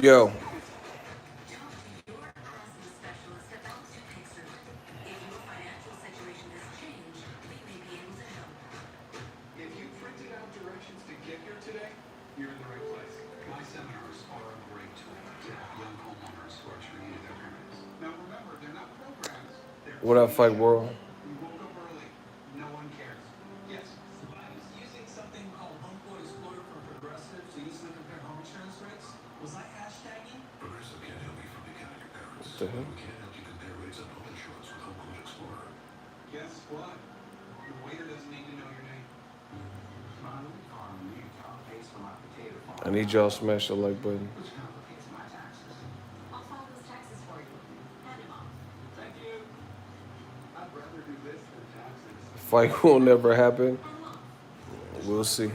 Yo. What up, Fight World? What the hell? I need y'all to smash the like button. Fight will never happen. We'll see.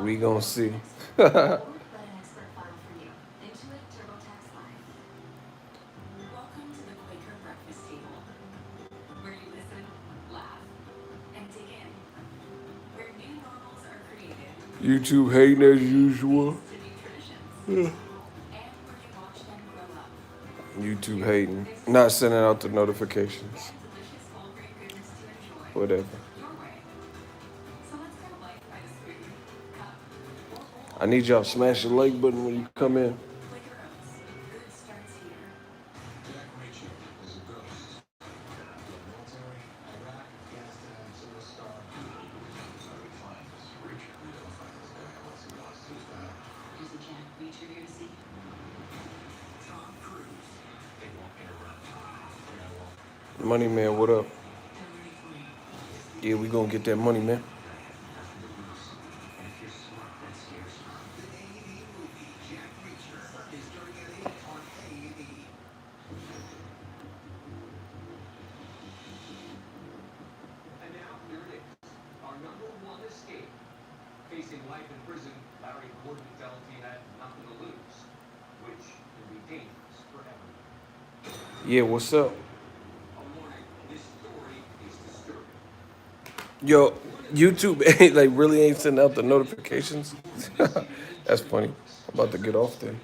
We gonna see. YouTube hating as usual. YouTube hating. Not sending out the notifications. Whatever. I need y'all to smash the like button when you come in. Money man, what up? Yeah, we gonna get that money, man. Yeah, what's up? Yo, YouTube ain't like really ain't sending out the notifications. That's funny. I'm about to get off there.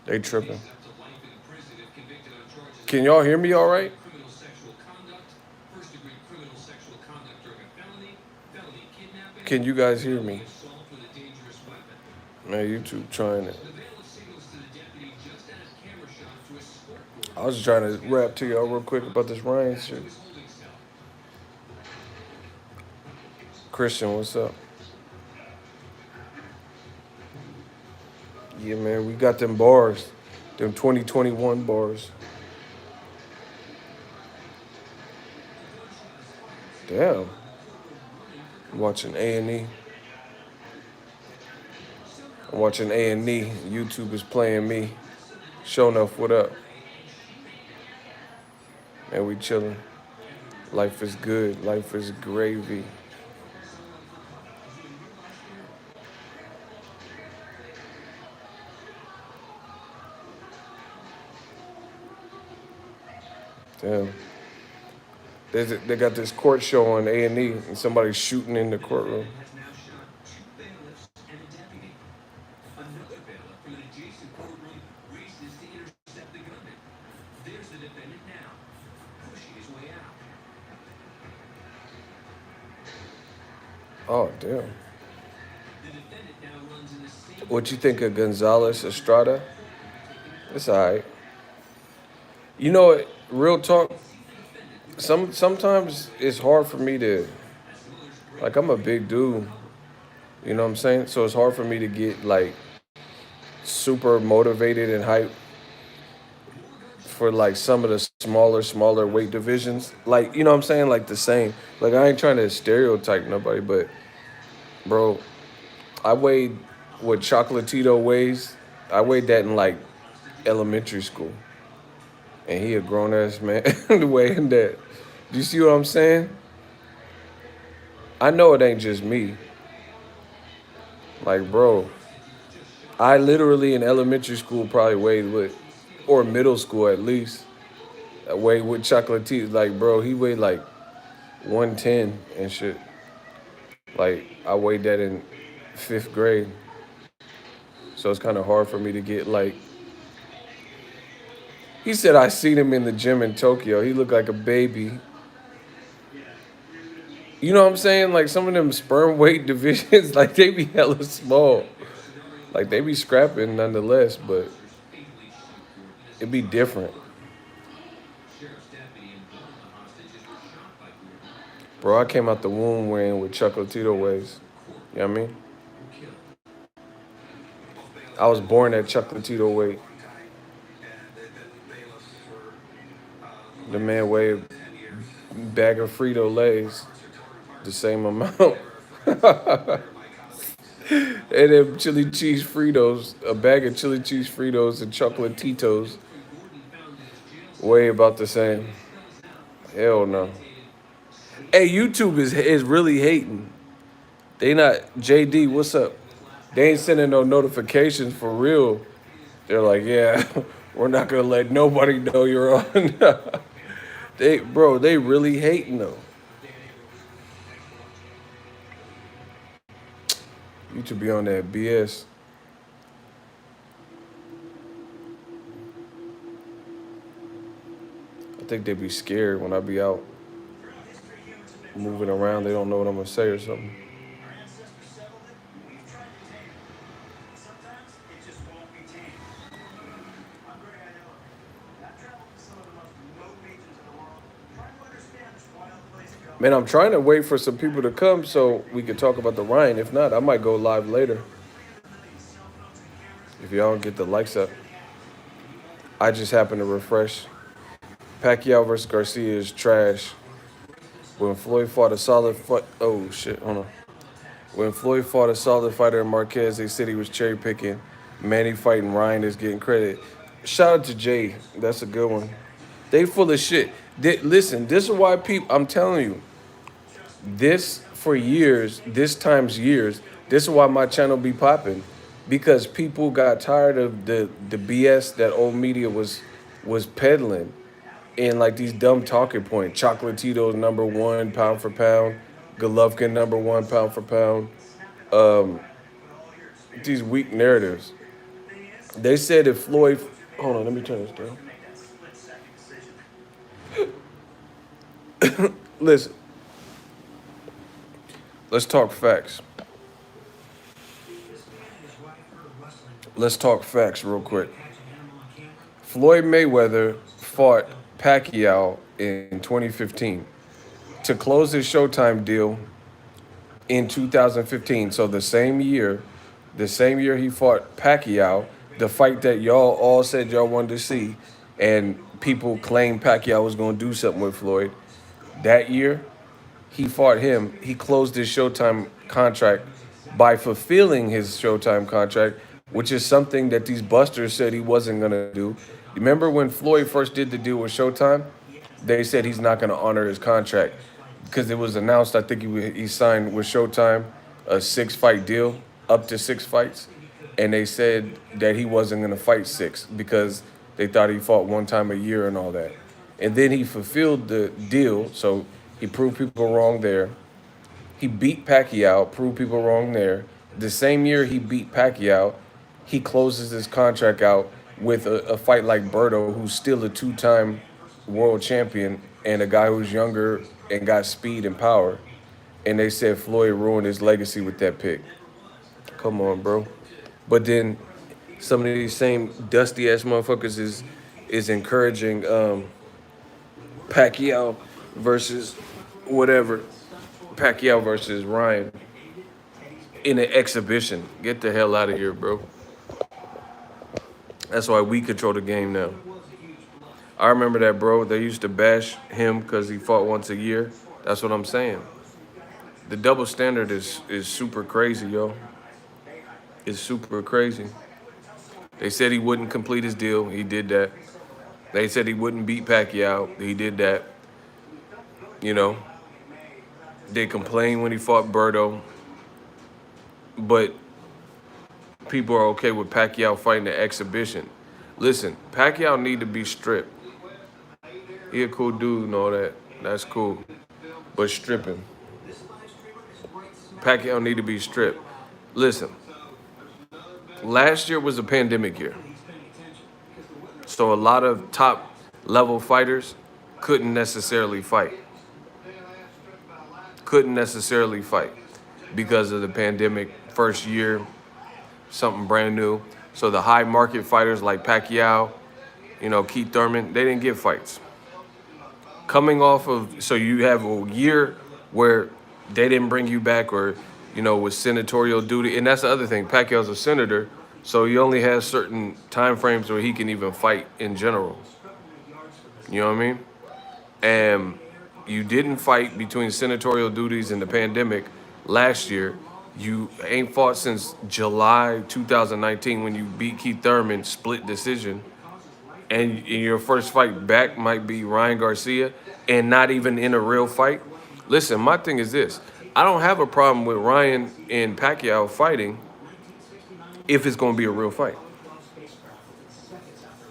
They tripping. Can y'all hear me all right? Can you guys hear me? Man, YouTube trying it. I was just trying to rap to y'all real quick about this Ryan shit. Christian, what's up? Yeah, man, we got them bars. Them 2021 bars. Damn. I'm watching A&E. I'm watching A&E. YouTube is playing me. Show enough, what up? Man, we chilling. Life is good. Life is gravy. Damn. They got this court show on A&E, and somebody's shooting in the courtroom. Oh, damn. What you think of Gonzalez Estrada? It's all right. You know what? Real talk. Sometimes it's hard for me to, like, I'm a big dude. You know what I'm saying? So it's hard for me to get like super motivated and hyped for like some of the smaller weight divisions. Like, you know what I'm saying? Like the same. Like, I ain't trying to stereotype nobody, but bro, I weighed what Chocolatito weighs. I weighed that in like elementary school. And he a grown ass man weighing that. Do you see what I'm saying? I know it ain't just me. Like, bro, I literally in elementary school probably weighed with, or middle school at least, I weighed with Chocolatito. Like, bro, he weighed like 110 and shit. Like I weighed that in 5th grade, so it's kind of hard for me to get like. He said I seen him in the gym in Tokyo. He looked like a baby. You know what I'm saying? Like some of them sperm weight divisions, like they be hella small. Like they be scrapping nonetheless, but it be different. Bro, I came out the womb wearing with chocolatito waist. You know what I mean? I was born at chocolatito weight. The man weighed a bag of Frito Lays the same amount. And then chili cheese Fritos, a bag of chili cheese Fritos and chocolatitos weigh about the same. Hell no. Hey, YouTube is really hating. They not JD. What's up? They ain't sending no notifications for real. They're like, yeah, we're not gonna let nobody know you're on. They really hating though. You should be on that BS. I think they be scared when I be out moving around. They don't know what I'm gonna say or something. Man, I'm trying to wait for some people to come so we can talk about the Ryan. If not, I might go live later. If y'all don't get the likes up. I just happened to refresh. Pacquiao versus Garcia is trash. When Floyd fought a solid fight, oh shit, hold on. When Floyd fought a solid fighter in Marquez, they said he was cherry picking. Manny fighting Ryan is getting credit. Shout out to Jay. That's a good one. They full of shit. Listen, this is why people. I'm telling you, this for years, this times years. This is why my channel be popping, because people got tired of the BS that old media was peddling, and like these dumb talking points. Chocolatitos #1 pound for pound. Golovkin #1 pound for pound. Um, these weak narratives. They said if Floyd, hold on, let me turn this down. Listen, let's talk facts. Let's talk facts real quick. Floyd Mayweather fought Pacquiao in 2015 to close his Showtime deal in 2015. So the same year he fought Pacquiao, the fight that y'all all said y'all wanted to see, and people claimed Pacquiao was going to do something with Floyd. That year, he fought him. He closed his Showtime contract by fulfilling his Showtime contract, which is something that these busters said he wasn't going to do. Remember when Floyd first did the deal with Showtime? They said he's not going to honor his contract because it was announced, I think he signed with Showtime a 6-fight deal, up to 6 fights. And they said that he wasn't going to fight 6 because they thought he fought 1 time a year and all that. And then he fulfilled the deal, so he proved people wrong there. He beat Pacquiao, proved people wrong there. The same year he beat Pacquiao, he closes his contract out with a fight like Berto, who's still a 2-time world champion and a guy who's younger and got speed and power. And they said Floyd ruined his legacy with that pick. Come on, bro. But then some of these same dusty ass motherfuckers is encouraging Pacquiao versus whatever. Pacquiao versus Ryan in an exhibition. Get the hell out of here, bro. That's why we control the game now. I remember that, bro. They used to bash him because he fought once a year. That's what I'm saying. The double standard is super crazy, yo. It's super crazy. They said he wouldn't complete his deal. He did that. They said he wouldn't beat Pacquiao. He did that. You know. They complained when he fought Berto. But people are okay with Pacquiao fighting the exhibition. Listen, Pacquiao need to be stripped. He a cool dude and all that. That's cool. but stripping. Pacquiao need to be stripped. Listen, last year was a pandemic year. So a lot of top level fighters couldn't necessarily fight. Couldn't necessarily fight because of the pandemic. First year, something brand new. So the high market fighters like Pacquiao, Keith Thurman, they didn't get fights. Coming off of, so you have a year where they didn't bring you back or, with senatorial duty. And that's the other thing. Pacquiao's a senator, so he only has certain time frames where he can even fight in general. You know what I mean? And you didn't fight between senatorial duties and the pandemic last year. You ain't fought since July 2019 when you beat Keith Thurman, split decision. And your first fight back might be Ryan Garcia and not even in a real fight. Listen, my thing is this. I don't have a problem with Ryan and Pacquiao fighting if it's going to be a real fight.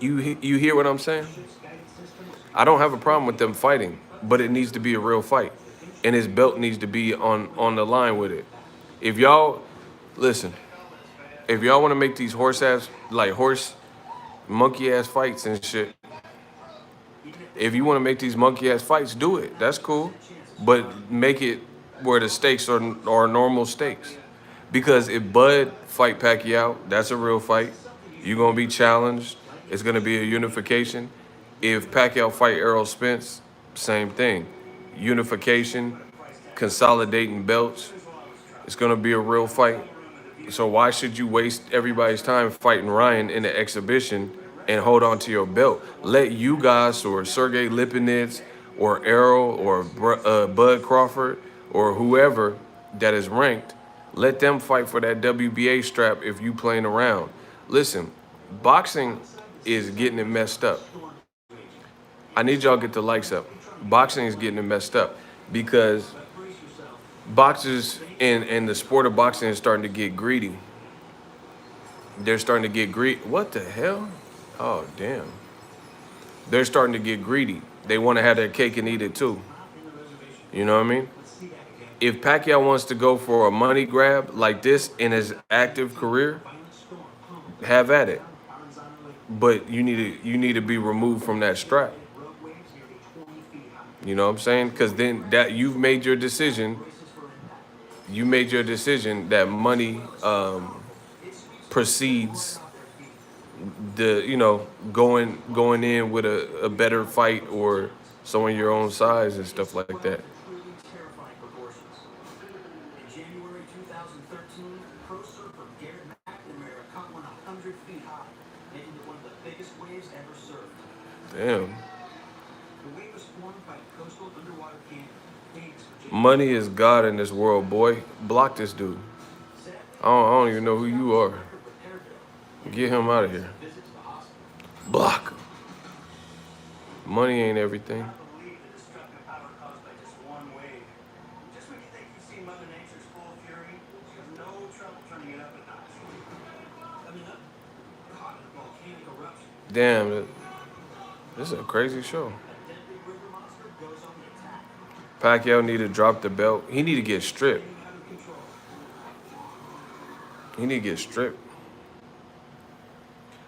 You hear what I'm saying? I don't have a problem with them fighting, but it needs to be a real fight. And his belt needs to be on the line with it. If y'all, listen, if y'all want to make these monkey-ass fights and shit, if you want to make these monkey-ass fights, do it. That's cool. But make it where the stakes are normal stakes. Because if Bud fight Pacquiao, that's a real fight. You're going to be challenged. It's going to be a unification. If Pacquiao fight Errol Spence, same thing. Unification, consolidating belts. It's going to be a real fight. So why should you waste everybody's time fighting Ryan in an exhibition and hold on to your belt? Let you guys or Sergey Lipinets or Errol or Bud Crawford or whoever that is ranked, let them fight for that WBA strap if you playing around. Listen, boxing is getting it messed up. I need y'all to get the likes up. Boxing is getting it messed up because boxers in the sport of boxing is starting to get greedy. They're starting to get greedy. What the hell? Oh, damn. They're starting to get greedy. They want to have their cake and eat it too. You know what I mean? If Pacquiao wants to go for a money grab like this in his active career, have at it. But you need to be removed from that strap. You know what I'm saying? Because then that you've made your decision. You made your decision that money precedes the going in with a better fight or someone your own size and stuff like that. Damn. Money is God in this world, boy. Block this dude. I don't even know who you are. Get him out of here. Block. Money ain't everything. Damn, this is a crazy show. Pacquiao need to drop the belt. He need to get stripped. He need to get stripped.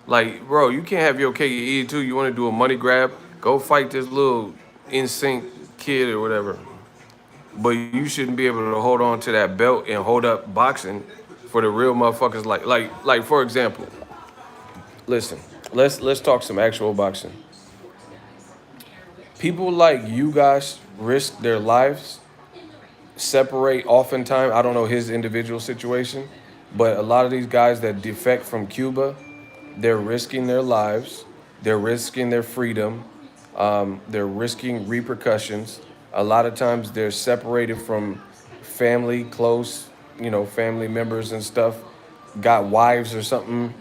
Like, bro, you can't have your cake and eat it too. You want to do a money grab? Go fight this little NSYNC kid or whatever. But you shouldn't be able to hold on to that belt and hold up boxing for the real motherfuckers. Like for example, listen, let's talk some actual boxing. People like you guys risk their lives, separate oftentimes. I don't know his individual situation, but a lot of these guys that defect from Cuba, they're risking their lives, they're risking their freedom, they're risking repercussions. A lot of times they're separated from family, close, family members and stuff, got wives or something,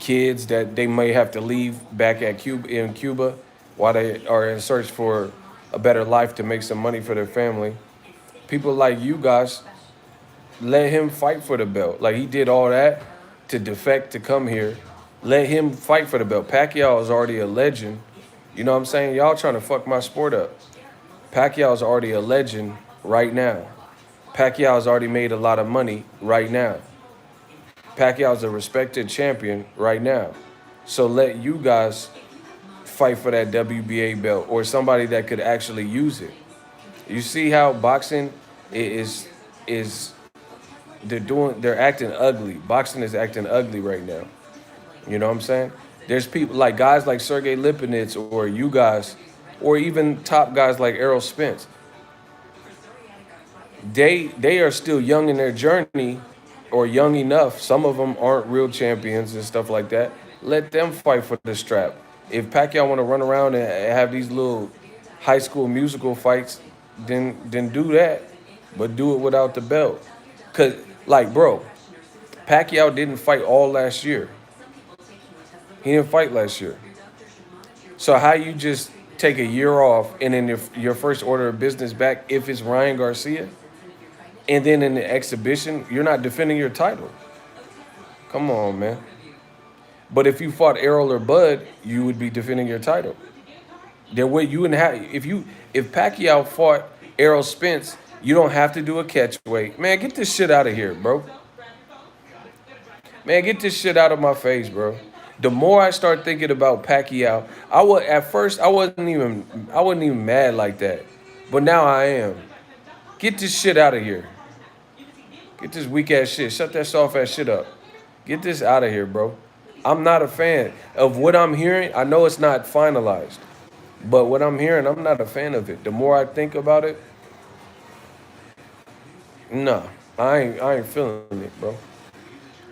kids that they may have to leave back in Cuba while they are in search for a better life to make some money for their family. People like you guys, let him fight for the belt. Like, he did all that to defect to come here. Let him fight for the belt. Pacquiao is already a legend. You know what I'm saying? Y'all trying to fuck my sport up. Pacquiao's already a legend right now. Pacquiao's already made a lot of money right now. Pacquiao's a respected champion right now. So let you guys fight for that WBA belt or somebody that could actually use it. You see how boxing is they're acting ugly. Boxing is acting ugly right now. You know what I'm saying? There's people like guys like Sergey Lipinets or you guys, or even top guys like Errol Spence. They are still young in their journey, or young enough. Some of them aren't real champions and stuff like that. Let them fight for the strap. If Pacquiao want to run around and have these little high school musical fights, then do that, but do it without the belt. Cause like bro, Pacquiao didn't fight all last year. He didn't fight last year. So how you just take a year off and then your first order of business back if it's Ryan Garcia, and then in the exhibition you're not defending your title? Come on, man. But if you fought Errol or Bud, you would be defending your title. There way you wouldn't have if Pacquiao fought Errol Spence, you don't have to do a catch weight. Man, get this shit out of here, bro. Man, get this shit out of my face, bro. The more I start thinking about Pacquiao, at first I wasn't even mad like that. But now I am. Get this shit out of here. Get this weak ass shit. Shut that soft ass shit up. Get this out of here, bro. I'm not a fan of what I'm hearing. I know it's not finalized. But what I'm hearing, I'm not a fan of it. The more I think about it, nah, I ain't feeling it, bro.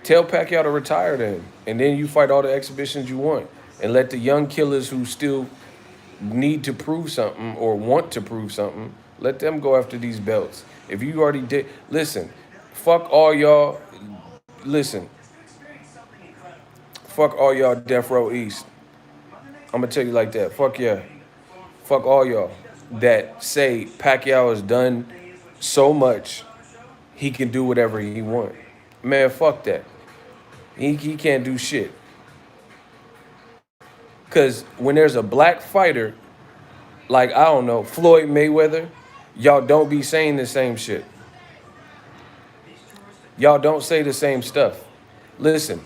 Tell Pacquiao to retire then. And then you fight all the exhibitions you want. And let the young killers who still need to prove something or want to prove something, let them go after these belts. If you already did, listen, fuck all y'all, listen, fuck all y'all Death Row East. I'm gonna tell you like that. Fuck yeah. Fuck all y'all that say Pacquiao has done so much, he can do whatever he wants. Man, fuck that. He can't do shit. Because when there's a black fighter, like, I don't know, Floyd Mayweather, y'all don't be saying the same shit. Y'all don't say the same stuff. Listen,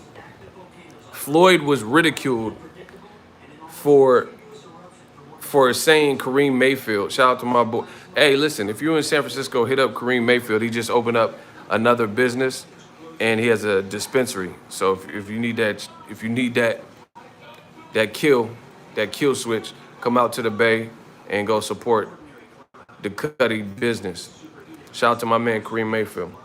Floyd was ridiculed for saying Kareem Mayfield. Shout out to my boy. Hey, listen, if you're in San Francisco, hit up Kareem Mayfield. He just opened up another business, and he has a dispensary. So if you need that kill switch, come out to the Bay and go support the Cuddy business. Shout out to my man Kareem Mayfield.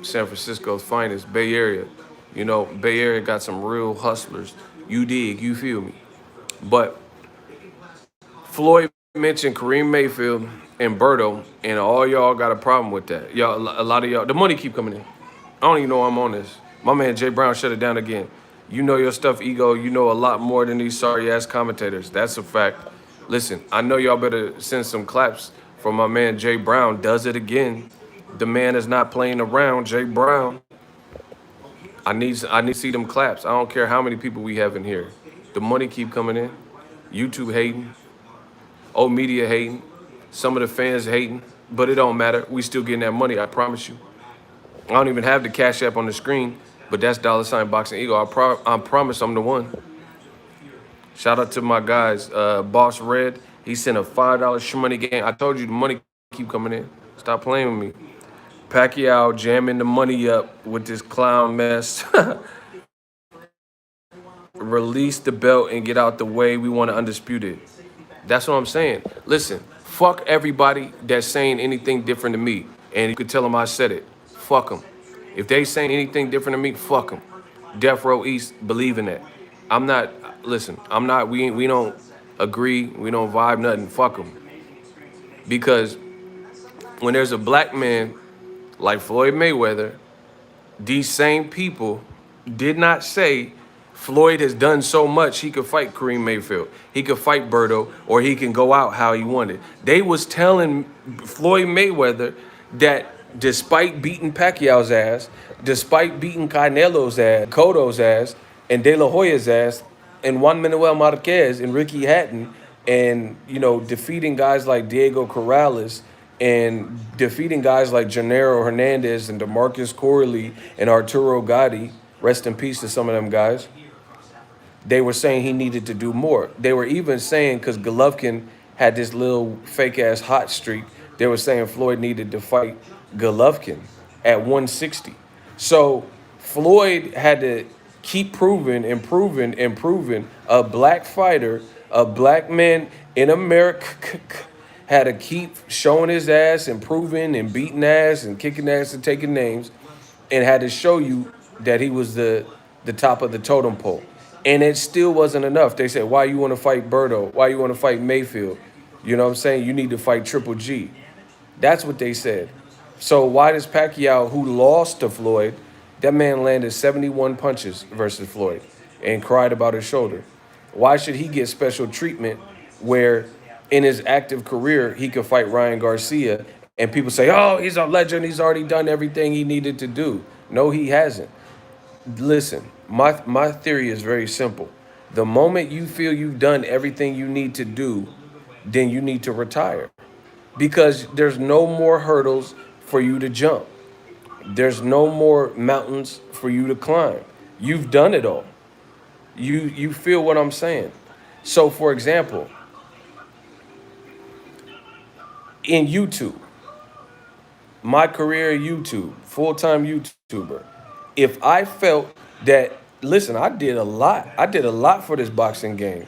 San Francisco's finest, Bay Area. You know, Bay Area got some real hustlers. You dig, you feel me? But Floyd mentioned Kareem Mayfield and Berto, and all y'all got a problem with that. Y'all, a lot of y'all, the money keep coming in. I don't even know I'm on this. My man Jay Brown shut it down again. You know your stuff, Ego. You know a lot more than these sorry-ass commentators. That's a fact. Listen, I know y'all better send some claps for my man Jay Brown. Does it again. The man is not playing around. Jay Brown. I need to see them claps. I don't care how many people we have in here. The money keep coming in. YouTube hating. Old media hating. Some of the fans hating. But it don't matter. We still getting that money, I promise you. I don't even have the Cash App on the screen, but that's $Boxingego. I promise I'm the one. Shout out to my guys. Boss Red, he sent a $5 money game. I told you the money keep coming in. Stop playing with me. Pacquiao jamming the money up with this clown mess. Release the belt and get out the way. We want to undisputed. That's what I'm saying. Listen, fuck everybody that's saying anything different to me. And you could tell them I said it. Fuck them. If they saying anything different to me, fuck them. Death Row East, believe in that. I'm not, listen, I'm not, we don't agree, we don't vibe, nothing. Fuck them. Because when there's a black man like Floyd Mayweather, these same people did not say Floyd has done so much he could fight Kareem Mayfield, he could fight Berto, or he can go out how he wanted. They was telling Floyd Mayweather that despite beating Pacquiao's ass, despite beating Canelo's ass, Cotto's ass, and De La Hoya's ass, and Juan Manuel Marquez and Ricky Hatton, and defeating guys like Diego Corrales and defeating guys like Gennaro Hernandez and DeMarcus Corley and Arturo Gatti. Rest in peace to some of them guys. They were saying he needed to do more. They were even saying, because Golovkin had this little fake ass hot streak, they were saying Floyd needed to fight Golovkin at 160. So Floyd had to keep proving and proving and proving a black fighter, a black man in America had to keep showing his ass and proving and beating ass and kicking ass and taking names, and had to show you that he was the top of the totem pole. And it still wasn't enough. They said, why you want to fight Berto? Why you want to fight Mayfield? You know what I'm saying? You need to fight Triple G. That's what they said. So why does Pacquiao, who lost to Floyd, that man landed 71 punches versus Floyd and cried about his shoulder. Why should he get special treatment where in his active career he could fight Ryan Garcia and people say, oh, he's a legend, he's already done everything he needed to do? No, he hasn't. Listen, my theory is very simple. The moment you feel you've done everything you need to do, then you need to retire. Because there's no more hurdles for you to jump. There's no more mountains for you to climb. You've done it all. You feel what I'm saying? So for example, in YouTube, my career in YouTube, full-time YouTuber, if I felt that, listen, I did a lot. I did a lot for this boxing game.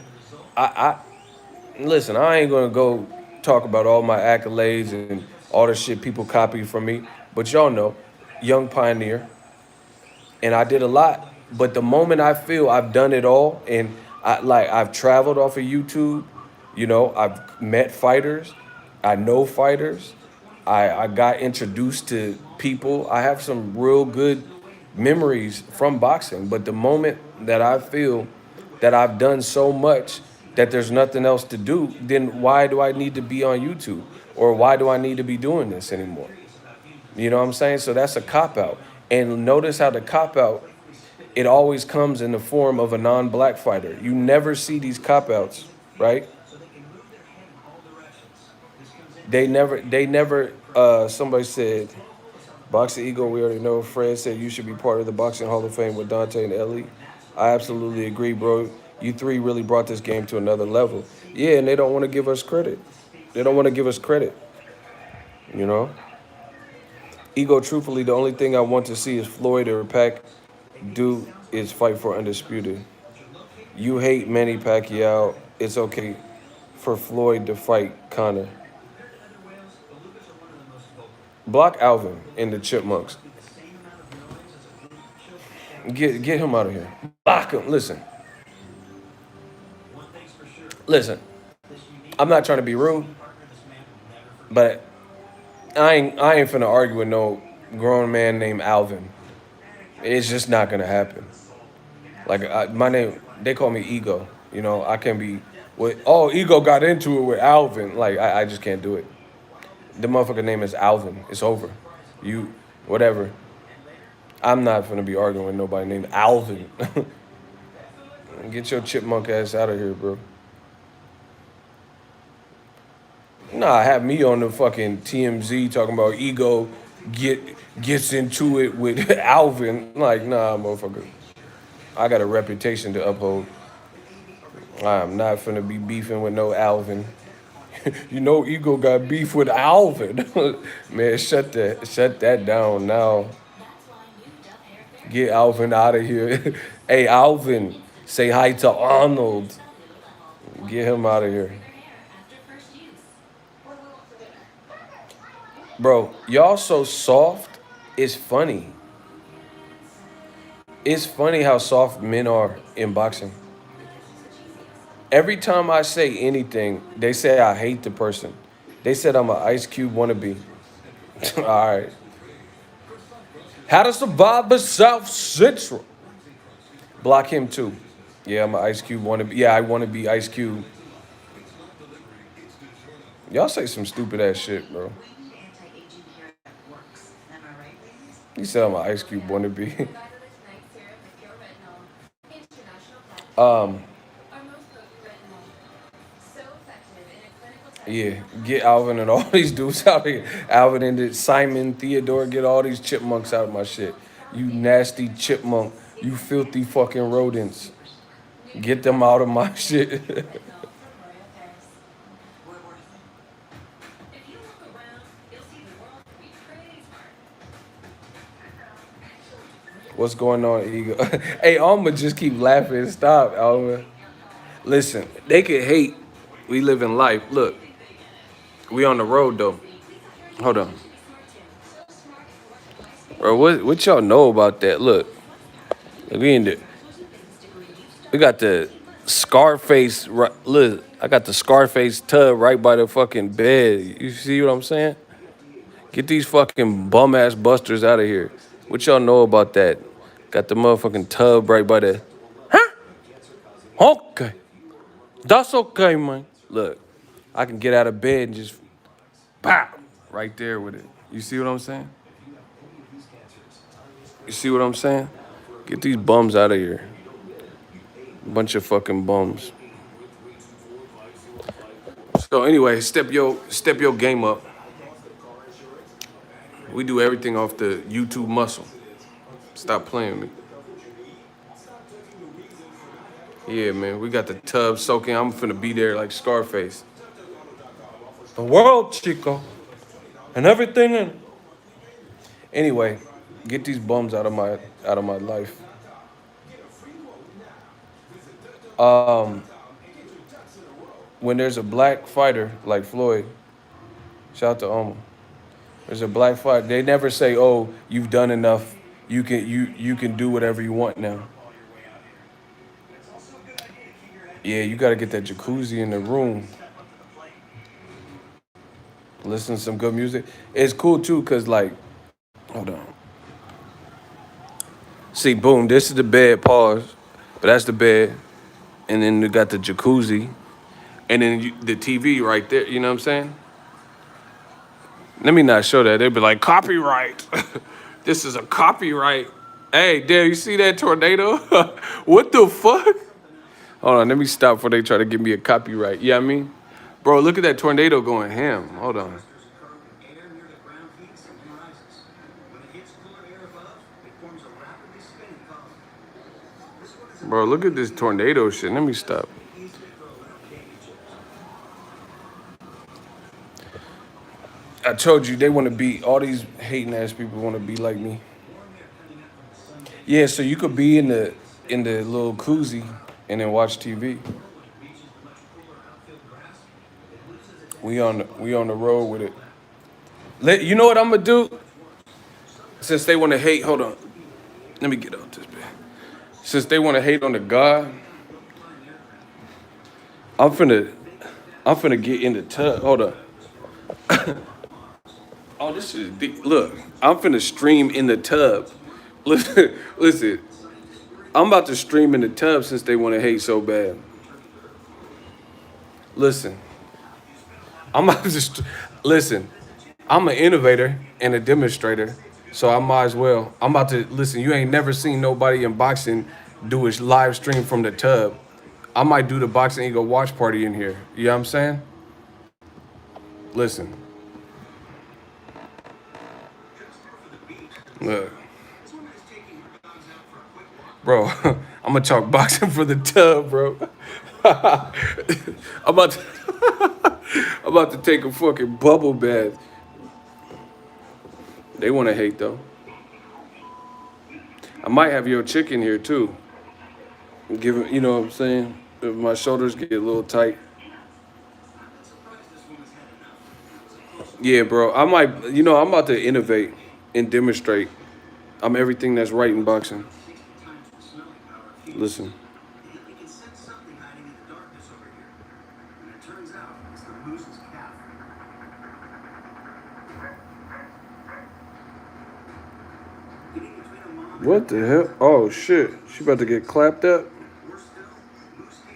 Listen, I ain't gonna go talk about all my accolades and all the shit people copy from me, but y'all know, young pioneer, and I did a lot. But the moment I feel I've done it all, and I've traveled off of YouTube, I've met fighters, I know fighters, I got introduced to people. I have some real good memories from boxing. But the moment that I feel that I've done so much that there's nothing else to do, then why do I need to be on YouTube? Or why do I need to be doing this anymore? You know what I'm saying? So that's a cop out. And notice how the cop out, it always comes in the form of a non-black fighter. You never see these cop outs, right? They never, somebody said, Boxingego, we already know. Fred said you should be part of the Boxing Hall of Fame with Dante and Ellie. I absolutely agree, bro. You three really brought this game to another level. Yeah, and they don't want to give us credit. They don't want to give us credit, you know? Ego, truthfully, the only thing I want to see is Floyd or Pac do is fight for undisputed. You hate Manny Pacquiao. It's okay for Floyd to fight Conor. Block Alvin in the Chipmunks. Get him out of here. Block him. Listen. I'm not trying to be rude, but I ain't finna argue with no grown man named Alvin. It's just not gonna happen. Like my name, they call me Ego. I can be. Ego got into it with Alvin. Like I just can't do it. The motherfucker name is Alvin. It's over. You, whatever. I'm not gonna be arguing with nobody named Alvin. Get your chipmunk ass out of here, bro. Nah, have me on the fucking TMZ talking about Ego gets into it with Alvin. Like, nah, motherfucker. I got a reputation to uphold. I'm not finna be beefing with no Alvin. Ego got beef with Alvin. Man, shut that down now. Get Alvin out of here. Hey, Alvin, say hi to Arnold. Get him out of here. Bro, y'all so soft. It's funny. It's funny how soft men are in boxing. Every time I say anything, they say I hate the person. They said I'm an Ice Cube wannabe. All right. How to survive the South Central. Block him too. Yeah, I'm an Ice Cube wannabe. Yeah, I want to be Ice Cube. Y'all say some stupid ass shit, bro. You said I'm an Ice Cube wannabe. um, Yeah, get Alvin and all these dudes out here. Alvin and Simon, Theodore, get all these chipmunks out of my shit. You nasty chipmunk. You filthy fucking rodents. Get them out of my shit. What's going on, Ego? Hey, Alma just keep laughing. Stop, Alma. Listen, they can hate. We live in life. Look, we on the road though. Hold on. Bro, what y'all know about that? Look, we in the, we got the Scarface. Look, I got the Scarface tub right by the fucking bed. You see what I'm saying? Get these fucking bum ass busters out of here. What y'all know about that? Got the motherfucking tub right by the. Okay, that's okay, man. Look, I can get out of bed and just pow right there with it. You see what I'm saying? You see what I'm saying? Get these bums out of here. Bunch of fucking bums. So anyway, step your game up. We do everything off the YouTube muscle. Stop playing with me. Yeah, man, we got the tub soaking. I'm finna be there like Scarface. The world, Chico, and everything in it. Anyway, get these bums out of my life. When there's a black fighter like Floyd, shout out to Oma. There's a black fighter. They never say, "Oh, you've done enough. You can do whatever you want now." Yeah, you got to get that jacuzzi in the room. Listen to some good music. It's cool too, cause like, hold on. See, boom, this is the bed. Pause, but that's the bed, and then you got the jacuzzi, and then the TV right there. You know what I'm saying? Let me not show that. They'd be like, copyright. This is a copyright. Hey, damn, you see that tornado? What the fuck? Hold on, let me stop before they try to give me a copyright. Yeah, I mean, bro, look at that tornado going ham. Hold on. Bro, look at this tornado shit. Let me stop. I told you they want to be, all these hating ass people want to be like me. Yeah, so you could be in the little koozie and then watch TV. We on the road with it. You know what I'm gonna do? Since they want to hate, hold on. Let me get out this bit. Since they want to hate on the God, I'm finna I'm finna get in the tub. Hold on. Oh, this is deep. Look, I'm finna stream in the tub. Listen, I'm about to stream in the tub since they want to hate so bad. Listen, I'm about to listen. I'm an innovator and a demonstrator, so I might as well. I'm about to listen. You ain't never seen nobody in boxing do a live stream from the tub. I might do the Boxingego watch party in here. You know what I'm saying? Listen, look, bro. I'm gonna talk boxing for the tub, bro. I'm about to, I'm about to take a fucking bubble bath. They want to hate though. I might have your chick in here too. Give it, you know what I'm saying? If my shoulders get a little tight. Yeah, bro. I might, I'm about to innovate and demonstrate. I'm everything that's right in boxing. Listen. What the hell? Oh shit. She about to get clapped up?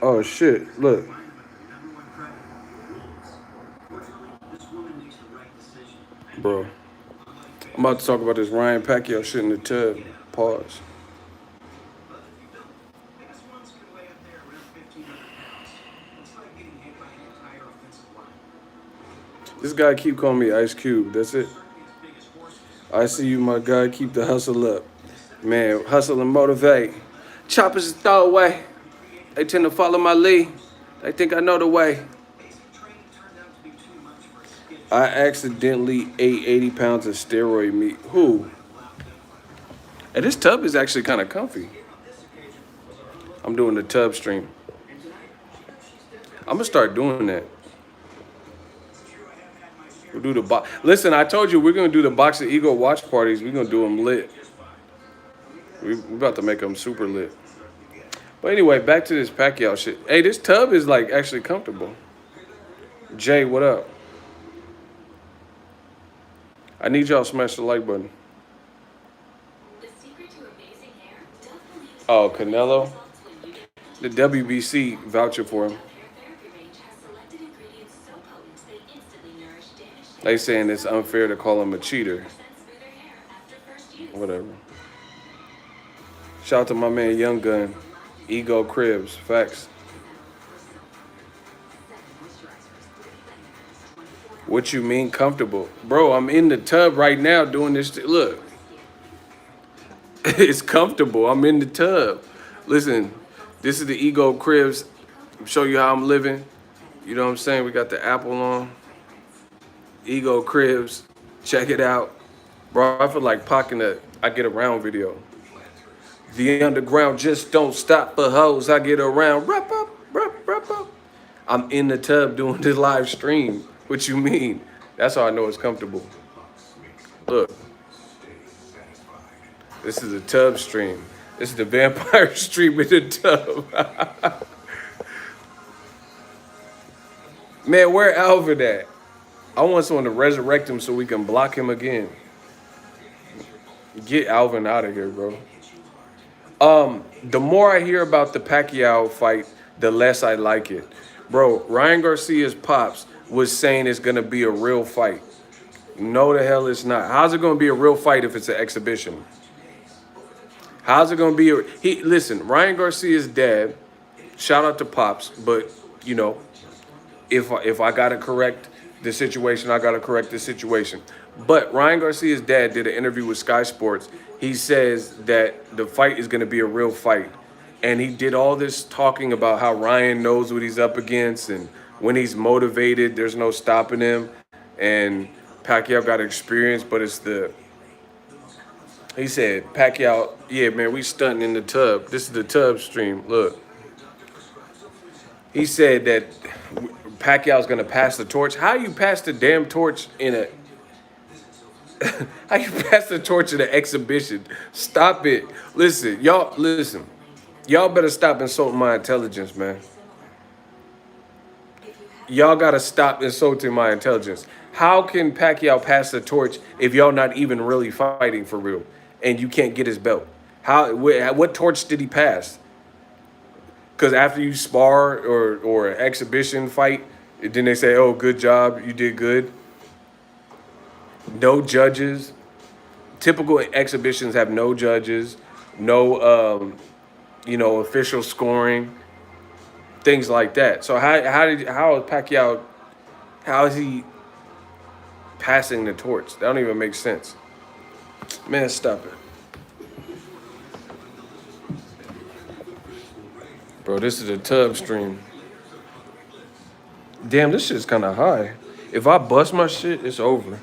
Oh shit. Look. Bro. I'm about to talk about this Ryan Pacquiao shit in the tub. Pause. This guy keep calling me Ice Cube. That's it. I see you, my guy. Keep the hustle up. Man, hustle and motivate. Choppers is throwaway. They tend to follow my lead. They think I know the way. I accidentally ate 80 pounds of steroid meat. Who? And this tub is actually kind of comfy. I'm doing the tub stream. I'm gonna start doing that. We'll do the box. Listen, I told you we're gonna do the Boxingego watch parties. We're gonna do them lit. We're about to make them super lit. But anyway, back to this Pacquiao shit. Hey, this tub is like actually comfortable. Jay, what up? I need y'all to smash the like button. Oh, Canelo. The WBC voucher for him. They saying it's unfair to call him a cheater. Whatever. Shout out to my man Young Gun. Ego Cribs. Facts. What you mean comfortable? Bro, I'm in the tub right now doing this. Look. It's comfortable. I'm in the tub. Listen, this is the Ego Cribs. Show you how I'm living. You know what I'm saying? We got the Apple on. Ego Cribs. Check it out. Bro, I feel like pocking a I Get Around video. The underground just don't stop for hoes. I get around. Wrap up, wrap up. I'm in the tub doing this live stream. What you mean? That's how I know it's comfortable. Look. This is a tub stream. This is the vampire stream in the tub. Man, where Alvin at? I want someone to resurrect him so we can block him again. Get Alvin out of here, bro. The more I hear about the Pacquiao fight, the less I like it. Bro, Ryan Garcia's pops was saying it's going to be a real fight. No, the hell it's not. How's it going to be a real fight if it's an exhibition? How's it going to be? Listen, Ryan Garcia's dad, shout out to Pops, but, you know, if I got to correct the situation, I got to correct the situation. But Ryan Garcia's dad did an interview with Sky Sports. He says that the fight is going to be a real fight. And he did all this talking about how Ryan knows what he's up against, and when he's motivated, there's no stopping him. And Pacquiao got experience, but he said, Pacquiao, yeah, man, we stunting in the tub. This is the tub stream. Look. He said that Pacquiao's going to pass the torch. How you pass the damn torch in a... How you pass the torch in an exhibition? Stop it. Listen. Y'all better stop insulting my intelligence, man. Y'all got to stop insulting my intelligence. How can Pacquiao pass the torch if y'all not even really fighting for real and you can't get his belt? What torch did he pass? Because after you spar or an exhibition fight, then they say, oh, good job, you did good. No judges. Typical exhibitions have no judges, no, official scoring, things like that. So how is Pacquiao, how is he passing the torch? That don't even make sense. Man, stop it. Bro, this is a tub stream. Damn, this shit's kind of high. If I bust my shit, it's over.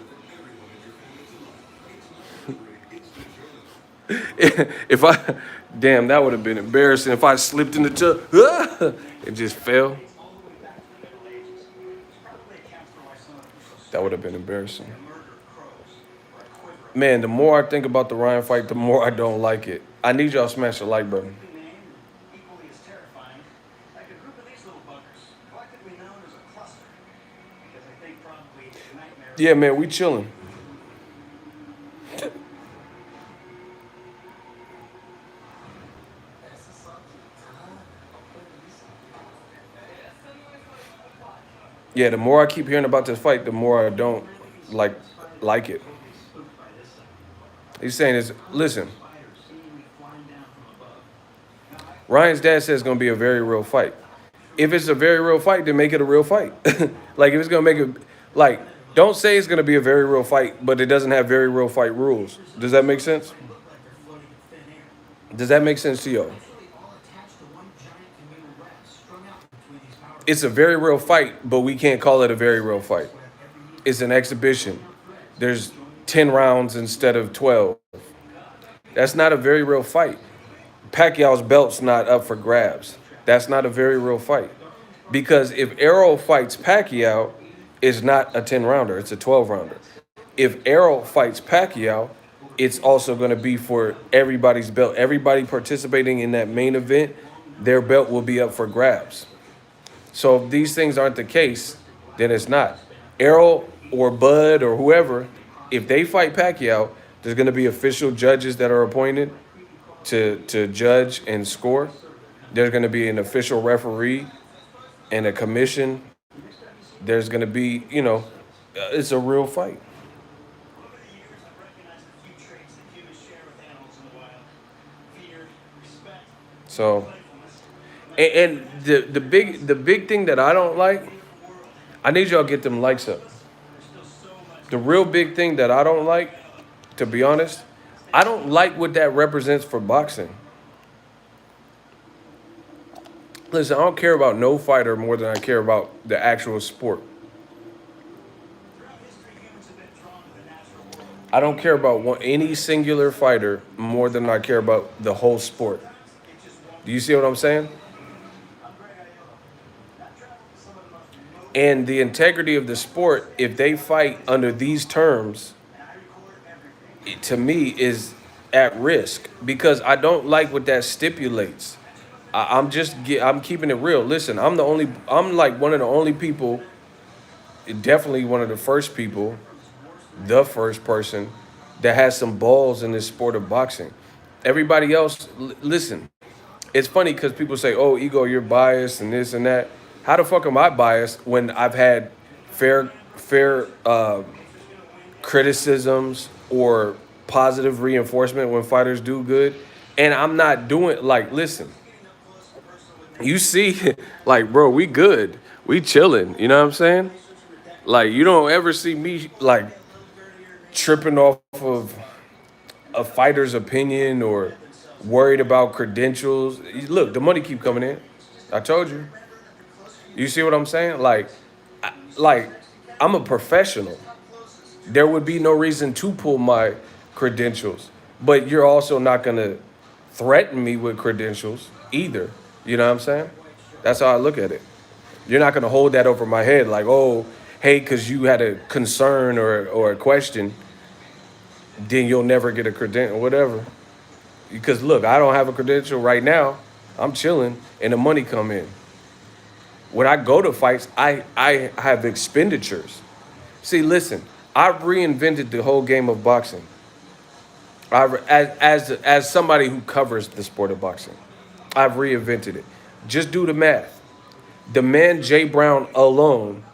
Damn, that would have been embarrassing if I slipped in the tub. It just fell. That would have been embarrassing. Man, the more I think about the Ryan fight, the more I don't like it. I need y'all to smash the like button. Yeah, man, we chilling. Yeah, the more I keep hearing about this fight, the more I don't like it. He's saying is, listen, Ryan's dad says it's going to be a very real fight. If it's a very real fight, then make it a real fight. Like, if it's going to make it, like, Don't say it's going to be a very real fight, but it doesn't have very real fight rules. Does that make sense? Does that make sense to you? It's a very real fight, but we can't call it a very real fight. It's an exhibition. There's 10 rounds instead of 12. That's not a very real fight. Pacquiao's belt's not up for grabs. That's not a very real fight. Because if Errol fights Pacquiao, it's not a 10 rounder, it's a 12 rounder. If Errol fights Pacquiao, it's also going to be for everybody's belt. Everybody participating in that main event, their belt will be up for grabs. So if these things aren't the case, then it's not. Errol or Bud or whoever, if they fight Pacquiao, there's going to be official judges that are appointed to judge and score. There's going to be an official referee and a commission. There's going to be, it's a real fight. So, and the big thing that I don't like, I need y'all to get them likes up. The real big thing that I don't like, to be honest, I don't like what that represents for boxing. Listen, I don't care about no fighter more than I care about the actual sport. I don't care about any singular fighter more than I care about the whole sport. Do you see what I'm saying? And the integrity of the sport, if they fight under these terms, to me is at risk because I don't like what that stipulates. I'm keeping it real. Listen, I'm like one of the only people, definitely one of the first people, the first person that has some balls in this sport of boxing. Everybody else, listen, it's funny because people say, "Oh, ego, you're biased and this and that." How the fuck am I biased when I've had fair criticisms or positive reinforcement when fighters do good, and I'm not doing like, listen, you see, like, bro, we good, we chilling. You know what I'm saying? Like, you don't ever see me like tripping off of a fighter's opinion or worried about credentials. Look, the money keep coming in. I told you. You see what I'm saying? Like I'm a professional. There would be no reason to pull my credentials, but you're also not gonna threaten me with credentials either. You know what I'm saying? That's how I look at it. You're not gonna hold that over my head like, oh, hey, because you had a concern or a question, then you'll never get a credential, whatever. Because look, I don't have a credential right now. I'm chilling, and the money come in. When I go to fights, I have expenditures. See, listen, I've reinvented the whole game of boxing. As somebody who covers the sport of boxing, I've reinvented it. Just do the math. The man Jay Brown alone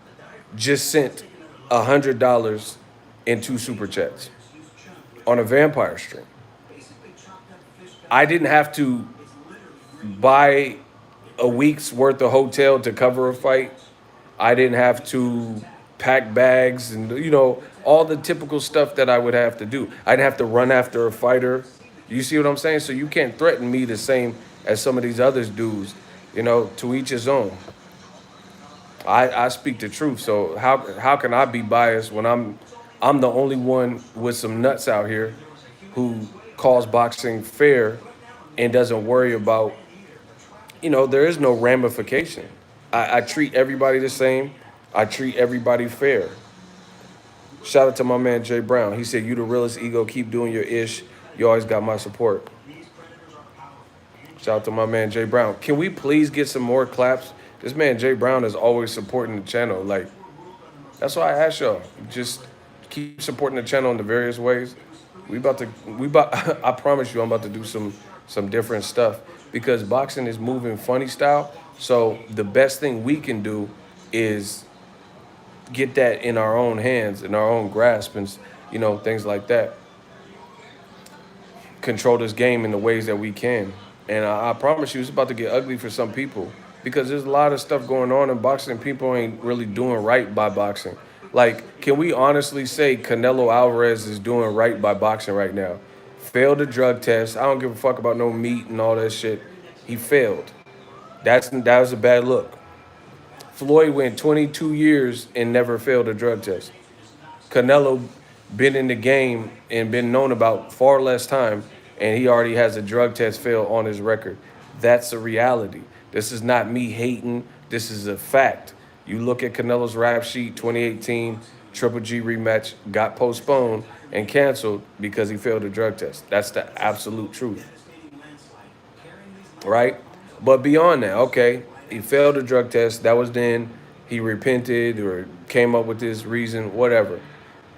just sent $100 in 2 super chats on a vampire stream. I didn't have to buy a week's worth of hotel to cover a fight. I didn't have to pack bags and all the typical stuff that I would have to do. I didn't have to run after a fighter. You see what I'm saying? So you can't threaten me the same as some of these others dudes. To each his own. I speak the truth. So how can I be biased when I'm the only one with some nuts out here who calls boxing fair and doesn't worry about, there is no ramification. I treat everybody the same. I treat everybody fair. Shout out to my man Jay Brown. He said, "You the realest, ego. Keep doing your ish. You always got my support." Shout out to my man Jay Brown. Can we please get some more claps? This man Jay Brown is always supporting the channel. Like, that's why I ask y'all. Just keep supporting the channel in the various ways. I promise you I'm about to do some different stuff because boxing is moving funny style. So the best thing we can do is get that in our own hands, in our own grasp, and things like that. Control this game in the ways that we can. And I promise you, it's about to get ugly for some people because there's a lot of stuff going on in boxing. People ain't really doing right by boxing. Like, can we honestly say Canelo Alvarez is doing right by boxing right now? Failed a drug test. I don't give a fuck about no meat and all that shit. He failed. That was a bad look. Floyd went 22 years and never failed a drug test. Canelo been in the game and been known about far less time, and he already has a drug test fail on his record. That's a reality. This is not me hating. This is a fact. You look at Canelo's rap sheet, 2018 Triple G rematch got postponed and canceled because he failed a drug test. That's the absolute truth, right? But beyond that, okay, he failed a drug test. That was then. He repented or came up with this reason, whatever.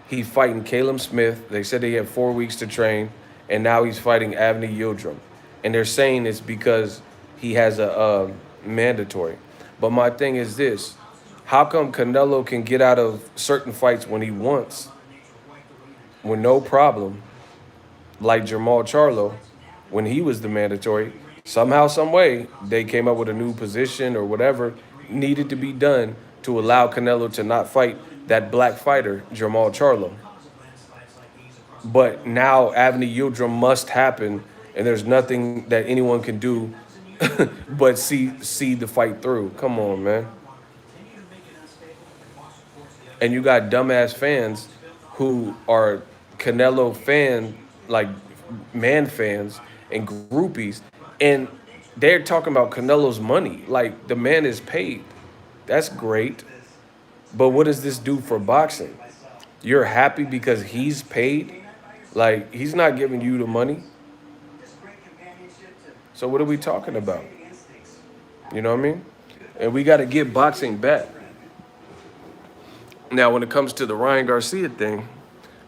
He's fighting Caleb Smith. They said he had 4 weeks to train, and now he's fighting Avni Yildirim. And they're saying it's because he has a mandatory. But my thing is this. How come Canelo can get out of certain fights when he wants with no problem, like Jamal Charlo, when he was the mandatory? Somehow, some way, they came up with a new position or whatever needed to be done to allow Canelo to not fight that black fighter, Jamal Charlo. But now Avni Yildirim must happen, and there's nothing that anyone can do but see the fight through. Come on, man. And you got dumbass fans who are Canelo fan, like man fans and groupies, and they're talking about Canelo's money. Like, the man is paid. That's great. But what does this do for boxing? You're happy because he's paid? Like, he's not giving you the money. So what are we talking about? You know what I mean? And we got to get boxing back. Now, when it comes to the Ryan Garcia thing,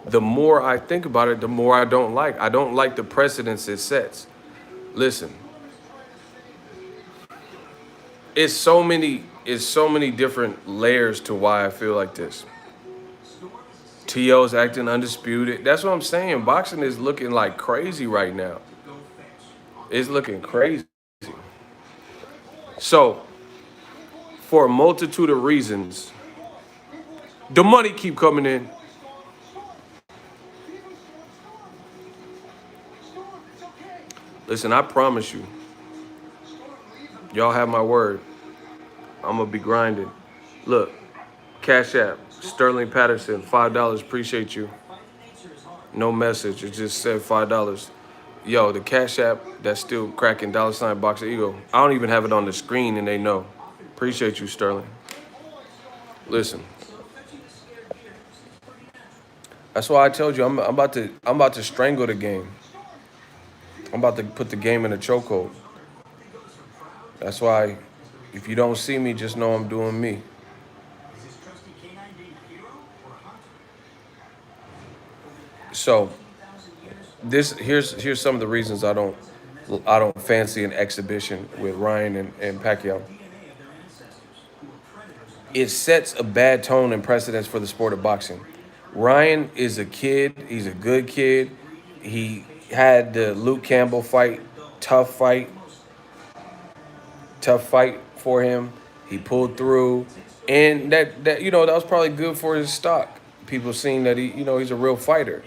the more I think about it, the more I don't like. I don't like the precedence it sets. Listen, it's so many different layers to why I feel like this. T.O.'s acting undisputed. That's what I'm saying. Boxing is looking like crazy right now. It's looking crazy. So, for a multitude of reasons, the money keep coming in. Listen, I promise you, y'all have my word. I'm going to be grinding. Look, Cash App, Sterling Patterson, $5. Appreciate you. No message. It just said $5. Yo, the Cash App that's still cracking, $ Boxingego. I don't even have it on the screen and they know. Appreciate you, Sterling. Listen. That's why I told you I'm about to strangle the game. I'm about to put the game in a chokehold. That's why if you don't see me, just know I'm doing me. So here's some of the reasons I don't fancy an exhibition with Ryan and Pacquiao. It sets a bad tone and precedence for the sport of boxing. Ryan is a kid. He's a good kid. He had the Luke Campbell fight, tough fight for him. He pulled through, and that was probably good for his stock. People seeing that he's a real fighter.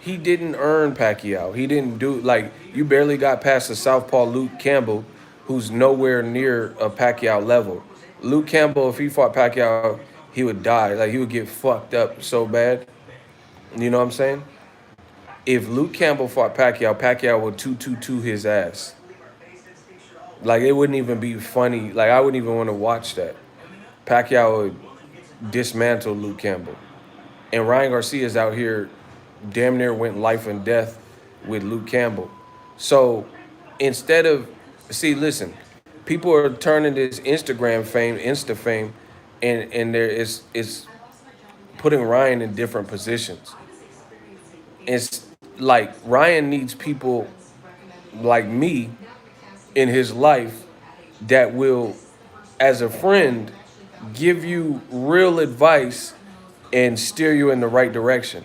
He didn't earn Pacquiao. He didn't do, like, you barely got past the southpaw Luke Campbell, who's nowhere near a Pacquiao level. Luke Campbell, if he fought Pacquiao, he would die. Like, he would get fucked up so bad. You know what I'm saying? If Luke Campbell fought Pacquiao, Pacquiao would 2-2-2 his ass. Like, it wouldn't even be funny. Like, I wouldn't even want to watch that. Pacquiao would dismantle Luke Campbell. And Ryan Garcia's out here damn near went life and death with Luke Campbell. So instead of, listen, people are turning this Instagram fame, Insta fame, and it's putting Ryan in different positions. It's like Ryan needs people like me in his life that will, as a friend, give you real advice and steer you in the right direction.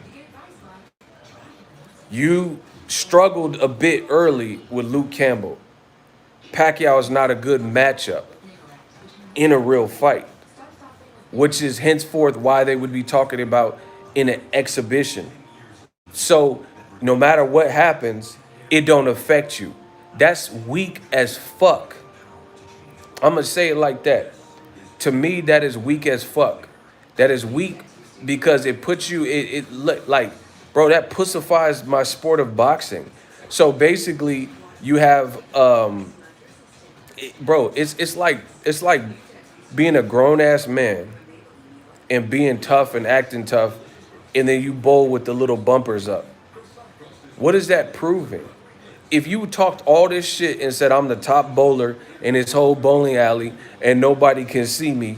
You struggled a bit early with Luke Campbell. Pacquiao is not a good matchup in a real fight. which is henceforth why they would be talking about in an exhibition. So no matter what happens, it don't affect you. That's weak as fuck. I'm gonna say it like that. To me, that is weak as fuck. That is weak because it puts you. Like, bro, that pussifies my sport of boxing. So basically, you have, bro. It's like being a grown ass man and being tough and acting tough, and then you bowl with the little bumpers up. What is that proving? If you talked all this shit and said I'm the top bowler in this whole bowling alley and nobody can see me,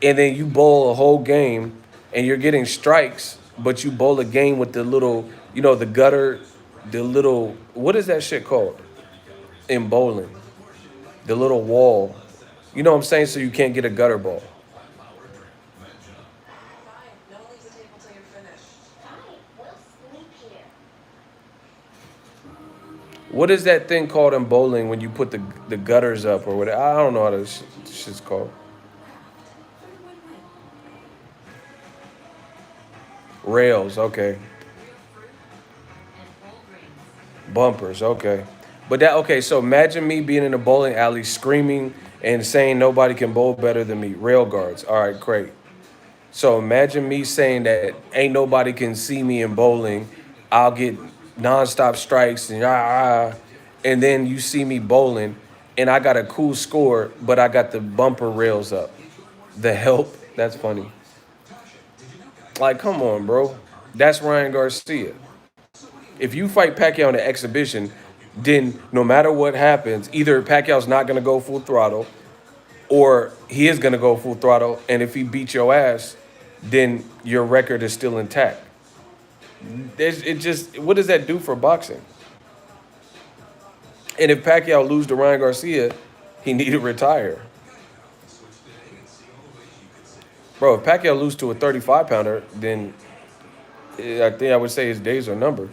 and then you bowl a whole game and you're getting strikes, but you bowl a game with the little, the gutter, the little, what is that shit called in bowling? The little wall. You know what I'm saying? So you can't get a gutter ball. What is that thing called in bowling when you put the gutters up or whatever? I don't know how this shit's called. Rails, okay. Bumpers, okay. But that, okay, so imagine me being in a bowling alley screaming and saying nobody can bowl better than me. Rail guards. All right, great. So imagine me saying that ain't nobody can see me in bowling. I'll get nonstop strikes and then you see me bowling and I got a cool score, but I got the bumper rails up. The help, that's funny. Like, come on, bro. That's Ryan Garcia. If you fight Pacquiao in an exhibition, then no matter what happens, either Pacquiao's not going to go full throttle or he is going to go full throttle. And if he beats your ass, then your record is still intact. What does that do for boxing? And if Pacquiao lose to Ryan Garcia, he need to retire. Bro, if Pacquiao lose to a 35 pounder, then I think I would say his days are numbered.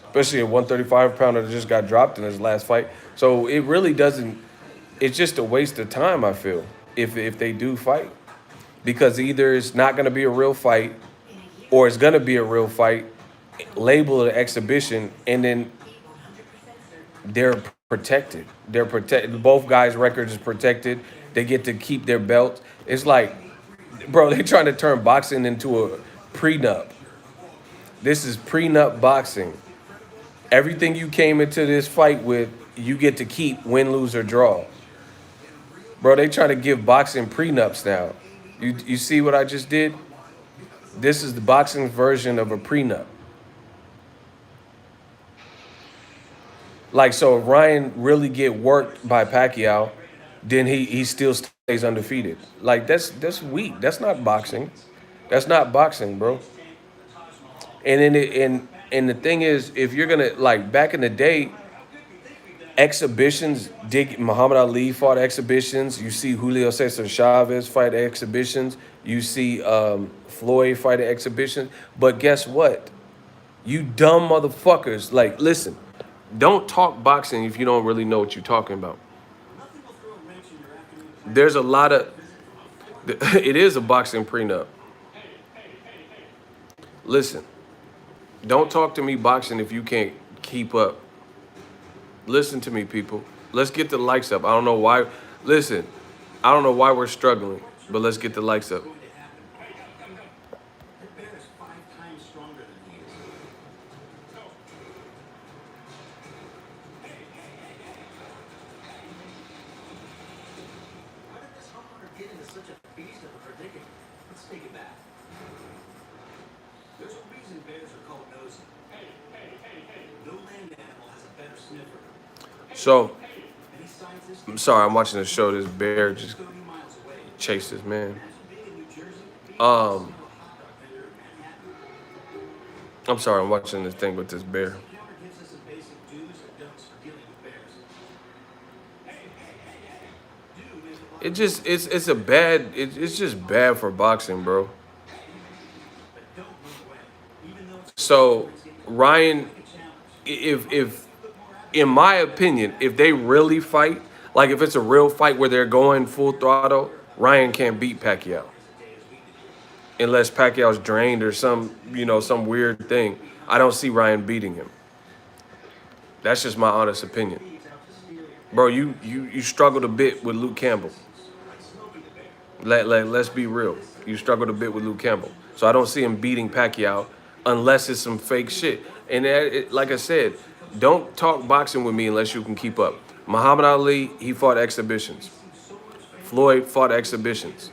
Especially a 135 pounder that just got dropped in his last fight. So it really doesn't. It's just a waste of time. I feel if they do fight, because either it's not going to be a real fight, or it's going to be a real fight, label it an exhibition, and then they're protected. They're protected. Both guys' records is protected. They get to keep their belts. It's like, bro, they're trying to turn boxing into a prenup. This is prenup boxing. Everything you came into this fight with, you get to keep, win, lose, or draw. Bro, they trying to give boxing prenups now. You see what I just did? This is the boxing version of a prenup. Like, so if Ryan really get worked by Pacquiao, then he still stays undefeated. Like, that's weak. That's not boxing. That's not boxing, bro. And then and the thing is, if you're gonna, like, back in the day, exhibitions, Muhammad Ali fought exhibitions. You see Julio Cesar Chavez fight exhibitions. You see Floyd fight exhibitions. But guess what? You dumb motherfuckers. Like, listen, don't talk boxing if you don't really know what you're talking about. There's a lot of, it is a boxing prenup. Listen, don't talk to me boxing if you can't keep up. Listen to me, people. Let's get the likes up. I don't know why. Listen, I don't know why we're struggling, but let's get the likes up. So, I'm sorry, I'm watching the show. This bear just chased this man. Um, I'm sorry, I'm watching this thing with this bear. It's a bad. It's just bad for boxing, bro. So Ryan, if in my opinion, if they really fight, Like if it's a real fight where they're going full throttle, Ryan can't beat Pacquiao unless Pacquiao's drained or some weird thing. I don't see Ryan beating him. That's just my honest opinion. Bro, you struggled a bit with Luke Campbell. Let's be real. You struggled a bit with Luke Campbell. So I don't see him beating Pacquiao unless it's some fake shit. And like I said, don't talk boxing with me unless you can keep up. Muhammad Ali, he fought exhibitions. Floyd fought exhibitions.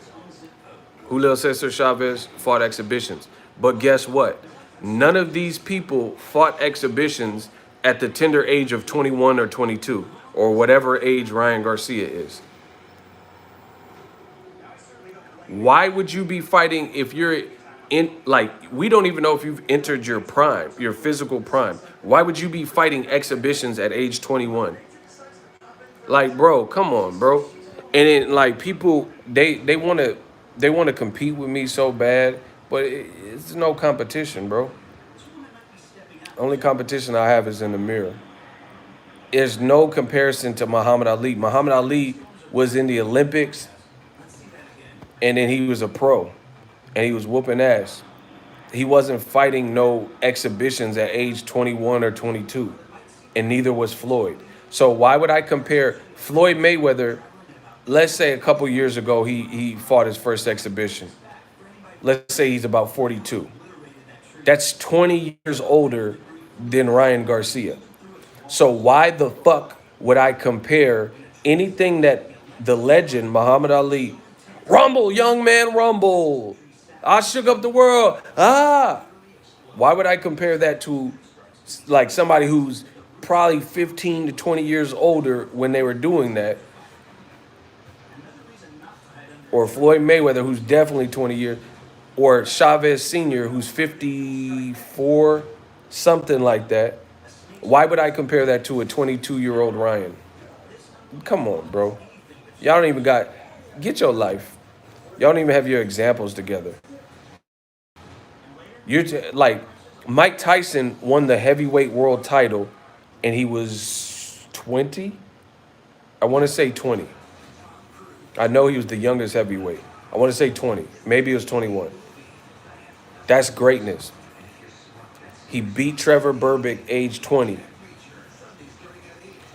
Julio Cesar Chavez fought exhibitions. But guess what? None of these people fought exhibitions at the tender age of 21 or 22 or whatever age Ryan Garcia is. Why would you be fighting if you're we don't even know if you've entered your prime, your physical prime. Why would you be fighting exhibitions at age 21? Like, bro, come on, bro. And then like people, they wanna compete with me so bad, but it's no competition, bro. Only competition I have is in the mirror. There's no comparison to Muhammad Ali. Muhammad Ali was in the Olympics, and then he was a pro, and he was whooping ass. He wasn't fighting no exhibitions at age 21 or 22, and neither was Floyd. So why would I compare Floyd Mayweather? Let's say a couple years ago he fought his first exhibition. Let's say he's about 42. That's 20 years older than Ryan Garcia. So why the fuck would I compare anything that the legend Muhammad Ali, rumble, young man, rumble, I shook up the world, ah. Why would I compare that to like somebody who's probably 15 to 20 years older when they were doing that? Or Floyd Mayweather, who's definitely 20 years, or Chavez Sr., who's 54, something like that. Why would I compare that to a 22-year-old Ryan? Come on, bro. Y'all don't even get your life. Y'all don't even have your examples together. Like, Mike Tyson won the heavyweight world title, and he was 20? I want to say 20. I know he was the youngest heavyweight. I want to say 20. Maybe it was 21. That's greatness. He beat Trevor Berbick age 20.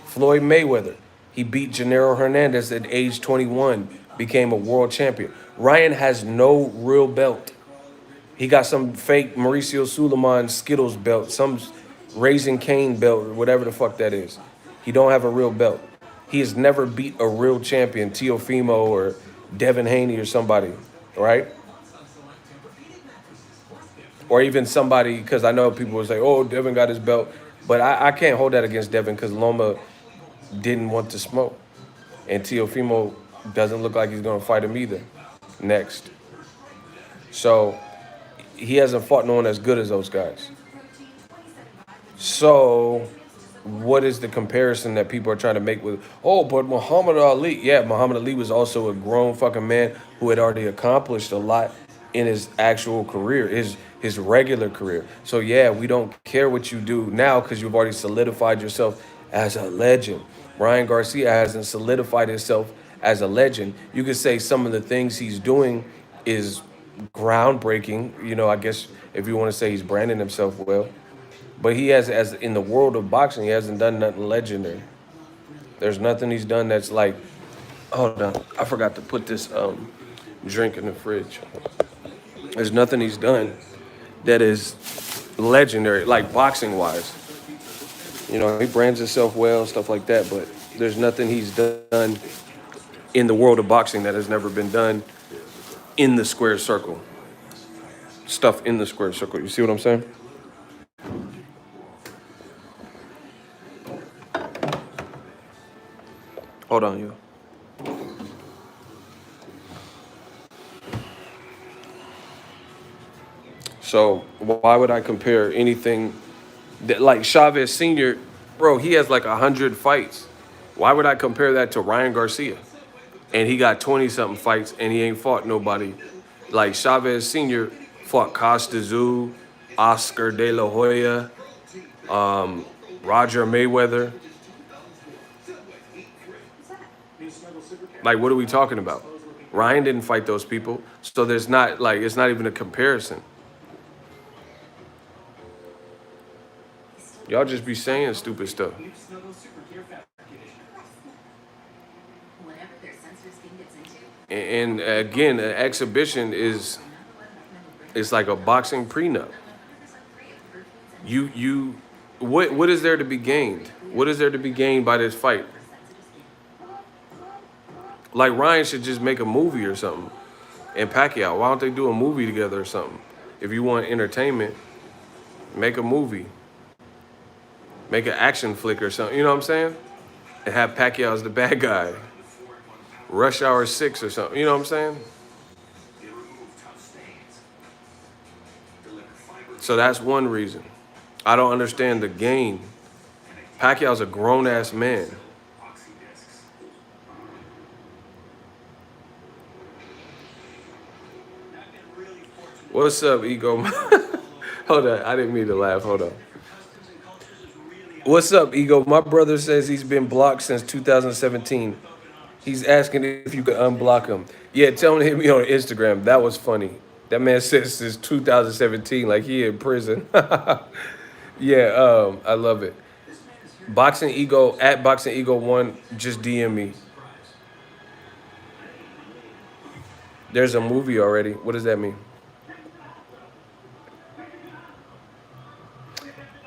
Floyd Mayweather, he beat Gennaro Hernandez at age 21, became a world champion. Ryan has no real belt. He got some fake Mauricio Suleiman Skittles belt, some Raising Cane belt, or whatever the fuck that is. He don't have a real belt. He has never beat a real champion, Teofimo or Devin Haney or somebody, right? Or even somebody, because I know people will say, oh, Devin got his belt. But I can't hold that against Devin because Loma didn't want to smoke. And Teofimo doesn't look like he's going to fight him either next. So he hasn't fought no one as good as those guys. So what is the comparison that people are trying to make with, oh, but Muhammad Ali? Yeah, Muhammad Ali was also a grown fucking man who had already accomplished a lot in his actual career, his regular career. So yeah, we don't care what you do now because you've already solidified yourself as a legend. Ryan Garcia hasn't solidified himself as a legend. You could say some of the things he's doing is groundbreaking. You know, I guess if you want to say he's branding himself well. But he has, as in the world of boxing, he hasn't done nothing legendary. There's nothing he's done that's like, hold on, I forgot to put this drink in the fridge. There's nothing he's done that is legendary, like boxing-wise. You know, he brands himself well, stuff like that, but there's nothing he's done in the world of boxing that has never been done in the square circle. Stuff in the square circle. You see what I'm saying? Hold on, yo. So why would I compare anything that, like Chavez Sr., bro, he has like 100 fights. Why would I compare that to Ryan Garcia? And he got 20-something fights and he ain't fought nobody. Like Chavez Sr. fought Costa Zoo, Oscar De La Hoya, Roger Mayweather. Like, what are we talking about? Ryan didn't fight those people, so there's not like it's not even a comparison. Y'all just be saying stupid stuff. And again, an exhibition is it's like a boxing prenup. What is there to be gained? What is there to be gained by this fight? Like Ryan should just make a movie or something. And Pacquiao, why don't they do a movie together or something? If you want entertainment, make a movie. Make an action flick or something. You know what I'm saying? And have Pacquiao as the bad guy. Rush Hour 6 or something. You know what I'm saying? So that's one reason. I don't understand the gain. Pacquiao's a grown-ass man. What's up, Ego? Hold on. I didn't mean to laugh. Hold on. What's up, Ego? My brother says he's been blocked since 2017. He's asking if you could unblock him. Yeah, tell him to hit me on Instagram. That was funny. That man says since 2017, like he in prison. Yeah, I love it. Boxing Ego at Boxing Ego 1, just DM me. There's a movie already. What does that mean?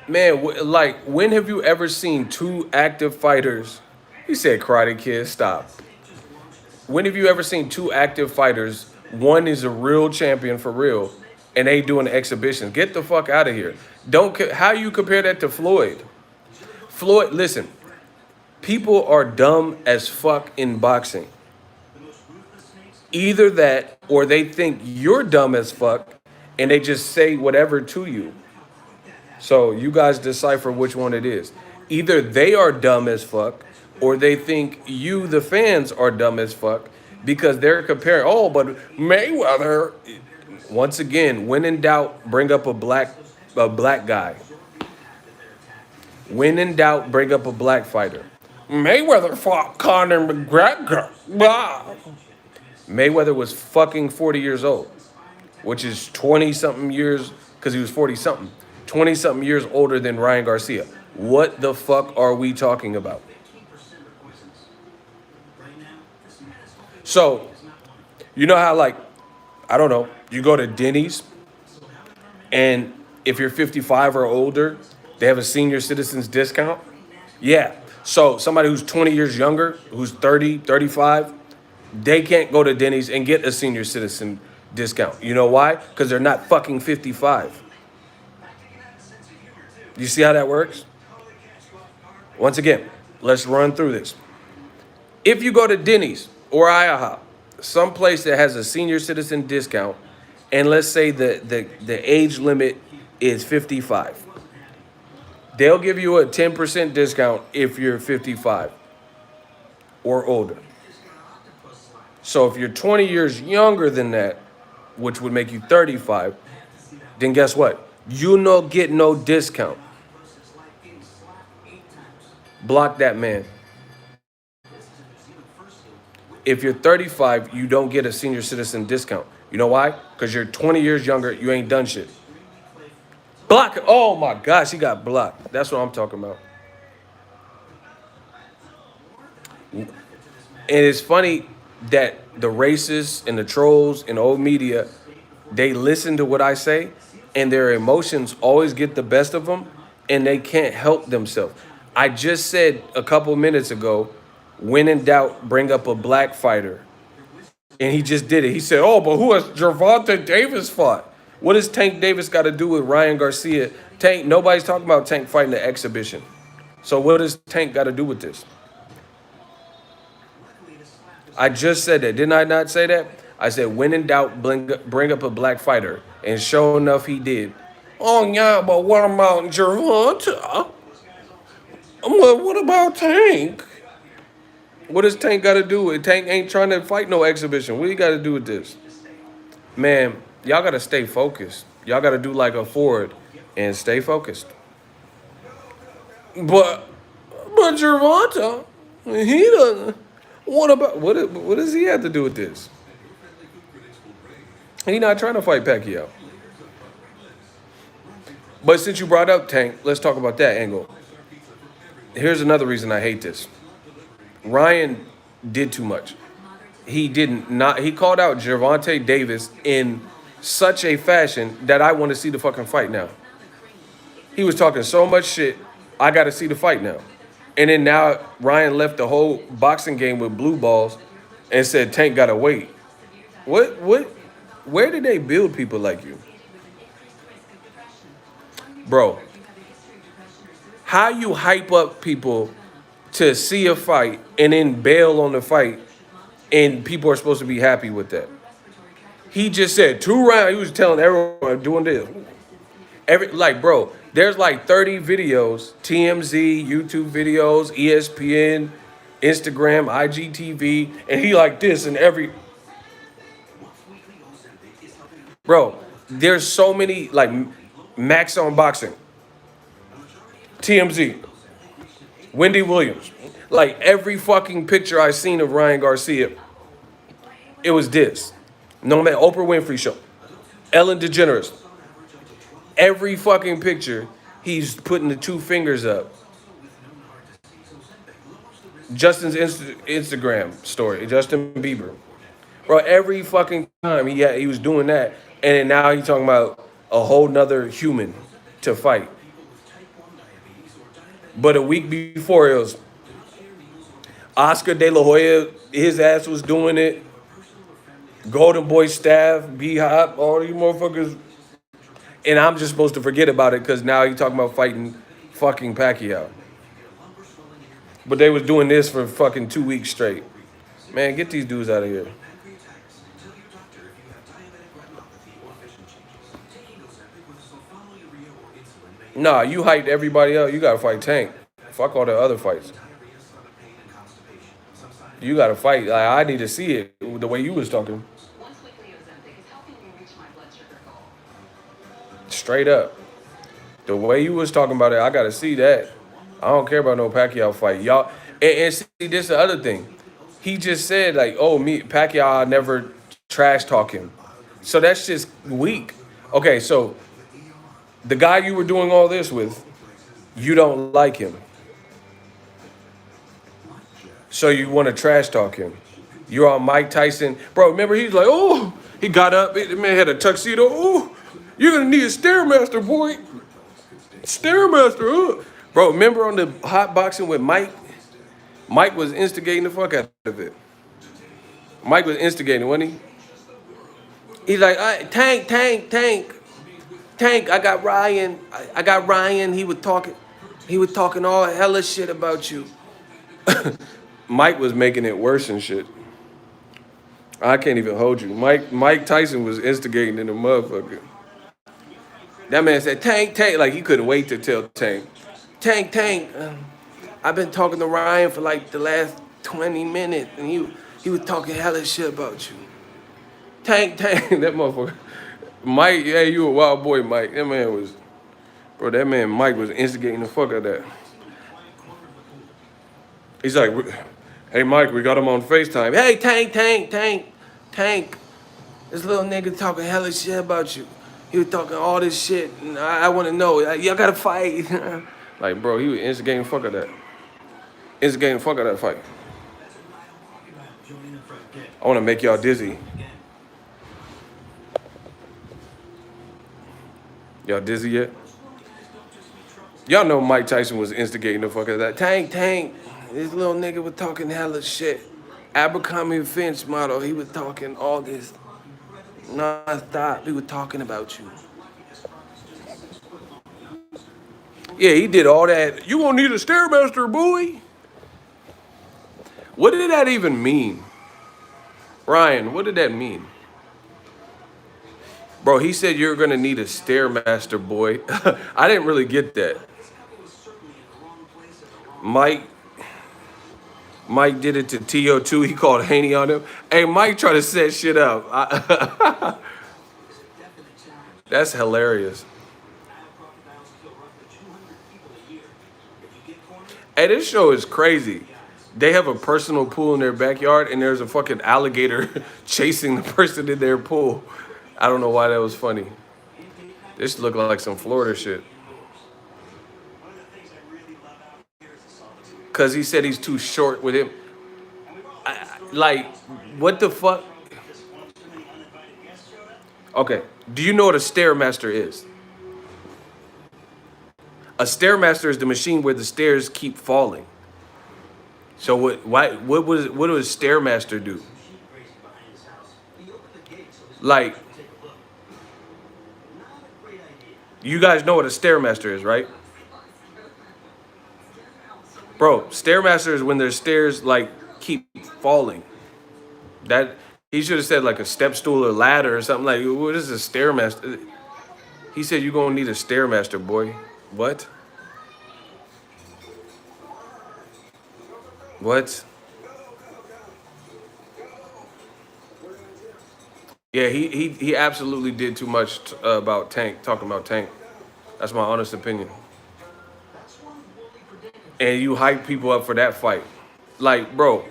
Man, like, when have you ever seen two active fighters? He said, Karate Kid, stop. When have you ever seen two active fighters? One is a real champion for real, and they doing exhibitions. Get the fuck out of here. How you compare that to Floyd? Floyd, listen, people are dumb as fuck in boxing. Either that, or they think you're dumb as fuck, and they just say whatever to you. So you guys decipher which one it is. Either they are dumb as fuck, or they think you, the fans, are dumb as fuck because they're comparing, oh, but Mayweather, once again, when in doubt, bring up a black guy. When in doubt, bring up a black fighter. Mayweather fought Conor McGregor. Blah. Mayweather was fucking 40 years old, which is 20-something years, because he was 40-something, 20-something years older than Ryan Garcia. What the fuck are we talking about? So, you know how, like, I don't know, you go to Denny's, and if you're 55 or older, they have a senior citizens discount? Yeah. So somebody who's 20 years younger, who's 30, 35, they can't go to Denny's and get a senior citizen discount. You know why? Because they're not fucking 55. You see how that works? Once again, let's run through this. If you go to Denny's or IHOP, some place that has a senior citizen discount, and let's say the age limit is 55, they'll give you a 10% discount if you're 55 or older. So if you're 20 years younger than that, which would make you 35, then guess what? You no get no discount. Block that man. If you're 35, you don't get a senior citizen discount. You know why? Because you're 20 years younger, you ain't done shit. Block it. Oh my gosh, he got blocked. That's what I'm talking about. And it's funny that the racists and the trolls and the old media, they listen to what I say, and their emotions always get the best of them, and they can't help themselves. I just said a couple minutes ago, when in doubt, bring up a black fighter. And he just did it. He said, oh, but who has Gervonta Davis fought? What does Tank Davis got to do with Ryan Garcia? Tank, nobody's talking about Tank fighting the exhibition. So what does Tank got to do with this? I just said that. Didn't I not say that? I said, when in doubt, bring up a black fighter. And sure enough, he did. Oh, yeah, but what about Gervonta? What about Tank? What does Tank got to do with it? Tank ain't trying to fight no exhibition. What do you got to do with this? Man, y'all got to stay focused. Y'all got to do like a Ford and stay focused. But Gervonta, he doesn't. what does he have to do with this? He not trying to fight Pacquiao. But since you brought up Tank, let's talk about that angle. Here's another reason I hate this. Ryan did too much. He didn't not. He called out Gervonta Davis in such a fashion that I want to see the fucking fight now. He was talking so much shit. I got to see the fight now. And then now Ryan left the whole boxing game with blue balls and said Tank gotta wait. What? Where did they build people like you, bro? How you hype up people to see a fight and then bail on the fight, and people are supposed to be happy with that? He just said 2 rounds. He was telling everyone doing this. Bro, there's like 30 videos, TMZ, YouTube videos, ESPN, Instagram, IGTV, and he like this and every. Bro, there's so many, like Max on Boxing, TMZ, Wendy Williams. Like every fucking picture I seen of Ryan Garcia, it was this. No man, Oprah Winfrey Show, Ellen DeGeneres. Every fucking picture, he's putting the 2 fingers up. Justin's Instagram story, Justin Bieber. Bro, every fucking time he was doing that, and then now he's talking about a whole nother human to fight. But a week before, it was Oscar De La Hoya, his ass was doing it. Golden Boy staff, B-Hop, all these motherfuckers. And I'm just supposed to forget about it because now he's talking about fighting fucking Pacquiao. But they was doing this for fucking 2 weeks straight. Man, get these dudes out of here. Nah, you hyped everybody else. You gotta fight Tank. Fuck all the other fights. You gotta fight. I need to see it the way you was talking. Straight up. The way you was talking about it, I gotta see that. I don't care about no Pacquiao fight. Y'all and see this the other thing. He just said like, oh me Pacquiao I never trash talk him. So that's just weak. Okay, so the guy you were doing all this with, you don't like him. So you want to trash talk him. You're on Mike Tyson. Bro, remember he's like, oh, he got up, the man had a tuxedo. Oh, you're gonna need a Stairmaster, boy. Stairmaster, Bro, remember on the hot boxing with Mike? Mike was instigating the fuck out of it. Mike was instigating, wasn't he? He's like, Tank. I got Ryan. I got Ryan. He was talking all hella shit about you. Mike was making it worse and shit. I can't even hold you. Mike Tyson was instigating in the motherfucker. That man said, Tank. Like he couldn't wait to tell Tank. I've been talking to Ryan for like the last 20 minutes, and he was talking hella shit about you. Tank, that motherfucker. Mike, yeah, you a wild boy, Mike. That man Mike was instigating the fuck out of that. He's like, hey, Mike, we got him on FaceTime. Hey, Tank. This little nigga talking hella shit about you. He was talking all this shit, and I want to know. Y'all got to fight. Like, bro, he was instigating the fuck out of that. Instigating the fuck out of that fight. I want to make y'all dizzy. Y'all dizzy yet? Y'all know Mike Tyson was instigating the fuck out of that. Tank. This little nigga was talking hella shit. Abercrombie Finch model. He was talking all this non-stop. He was talking about you. Yeah, he did all that. You won't need a Stairmaster, boy. What did that even mean? Ryan, what did that mean? Bro, he said you're going to need a Stairmaster, boy. I didn't really get that. Mike did it to TO2. He called Haney on him. Hey, Mike tried to set shit up. That's hilarious. Hey, this show is crazy. They have a personal pool in their backyard, and there's a fucking alligator chasing the person in their pool. I don't know why that was funny. This looked like some Florida shit. Cause he said he's too short with him. Like, what the fuck? Okay. Do you know what a stairmaster is? A stairmaster is the machine where the stairs keep falling. So what does stairmaster do? Like, you guys know what a stairmaster is, right? Bro, stairmaster is when their stairs like keep falling. That he should have said like a step stool or ladder or something. Like, what is a stairmaster? He said you're gonna need a stairmaster, boy. What? What? Yeah, he absolutely did too much about Tank, talking about Tank. That's my honest opinion. And you hype people up for that fight. Like, bro,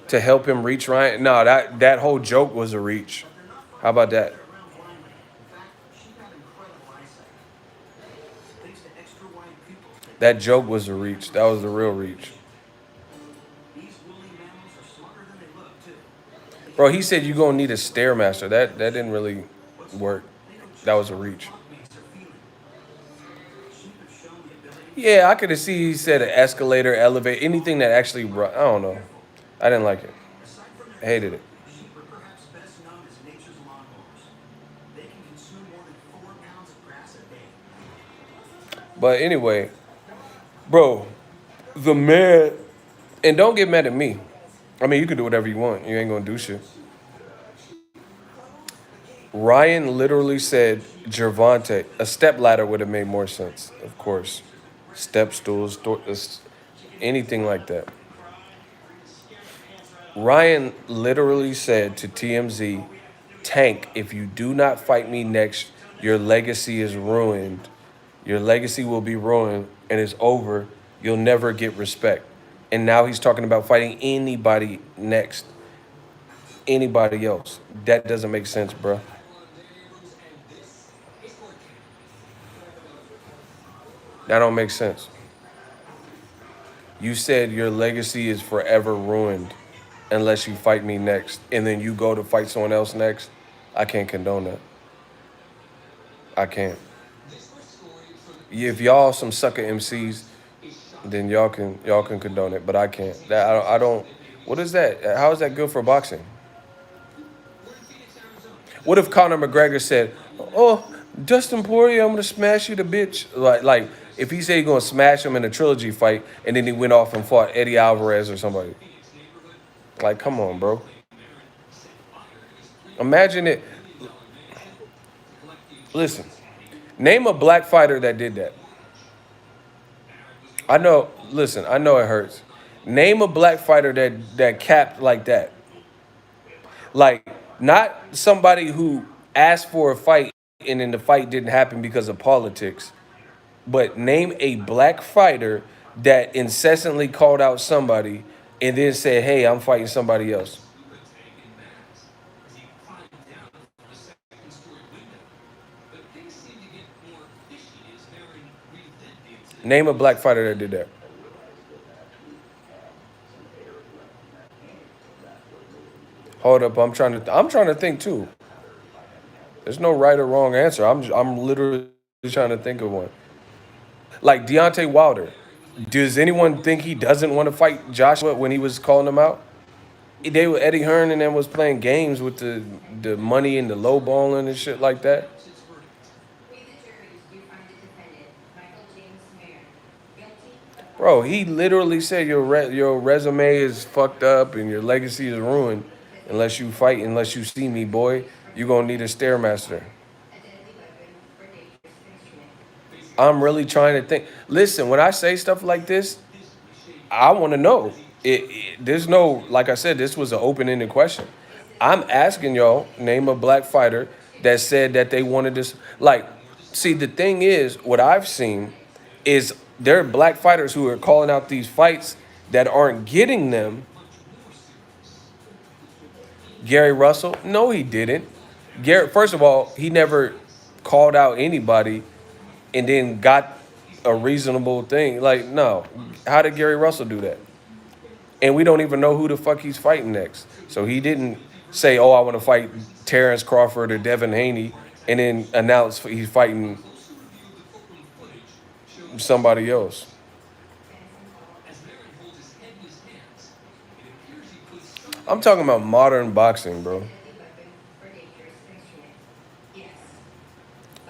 to help him reach Ryan. No, that whole joke was a reach. How about that? That joke was a reach. That was the real reach. Bro, he said you're gonna need a stairmaster. That didn't really work. That was a reach. Yeah, I could have seen he said an escalator, elevator, anything that actually. I don't know. I didn't like it. Hated it. But anyway, bro, the man, and don't get mad at me. I mean, you can do whatever you want. You ain't gonna do shit. Ryan literally said Gervonta. A step ladder would have made more sense, of course. Step stools, anything like that. Ryan literally said to TMZ, Tank, if you do not fight me next, your legacy is ruined. Your legacy will be ruined and it's over. You'll never get respect. And now he's talking about fighting anybody next. Anybody else. That doesn't make sense, bro. That don't make sense. You said your legacy is forever ruined unless you fight me next. And then you go to fight someone else next. I can't condone that. I can't. If y'all some sucker MCs, then y'all can condone it, but I can't. I don't. What is that? How is that good for boxing? What if Conor McGregor said, "Oh, Dustin Poirier, I'm gonna smash you to bitch." Like if he said he's gonna smash him in a trilogy fight, and then he went off and fought Eddie Alvarez or somebody. Like, come on, bro. Imagine it. Listen, name a black fighter that did that. I know. Listen, I know it hurts. Name a black fighter that capped like that. Like, not somebody who asked for a fight and then the fight didn't happen because of politics, but name a black fighter that incessantly called out somebody and then said, "Hey, I'm fighting somebody else." Name a black fighter that did that. Hold up, I'm trying to think too. There's no right or wrong answer. I'm literally trying to think of one. Like Deontay Wilder. Does anyone think he doesn't want to fight Joshua when he was calling him out? They were Eddie Hearn and then was playing games with the money and the low balling and shit like that. Bro, he literally said your resume is fucked up and your legacy is ruined unless you fight, unless you see me, boy. You gonna need a stairmaster. I'm really trying to think. Listen, when I say stuff like this, I want to know. There's no, like I said, this was an open-ended question. I'm asking y'all, name a black fighter that said that they wanted this. Like, see, the thing is, what I've seen is there are black fighters who are calling out these fights that aren't getting them. Gary Russell? No, he didn't. Gary, first of all, he never called out anybody and then got a reasonable thing. Like, no. How did Gary Russell do that? And we don't even know who the fuck he's fighting next. So he didn't say, "Oh, I want to fight Terrence Crawford or Devin Haney," and then announce he's fighting somebody else. I'm talking about modern boxing, bro.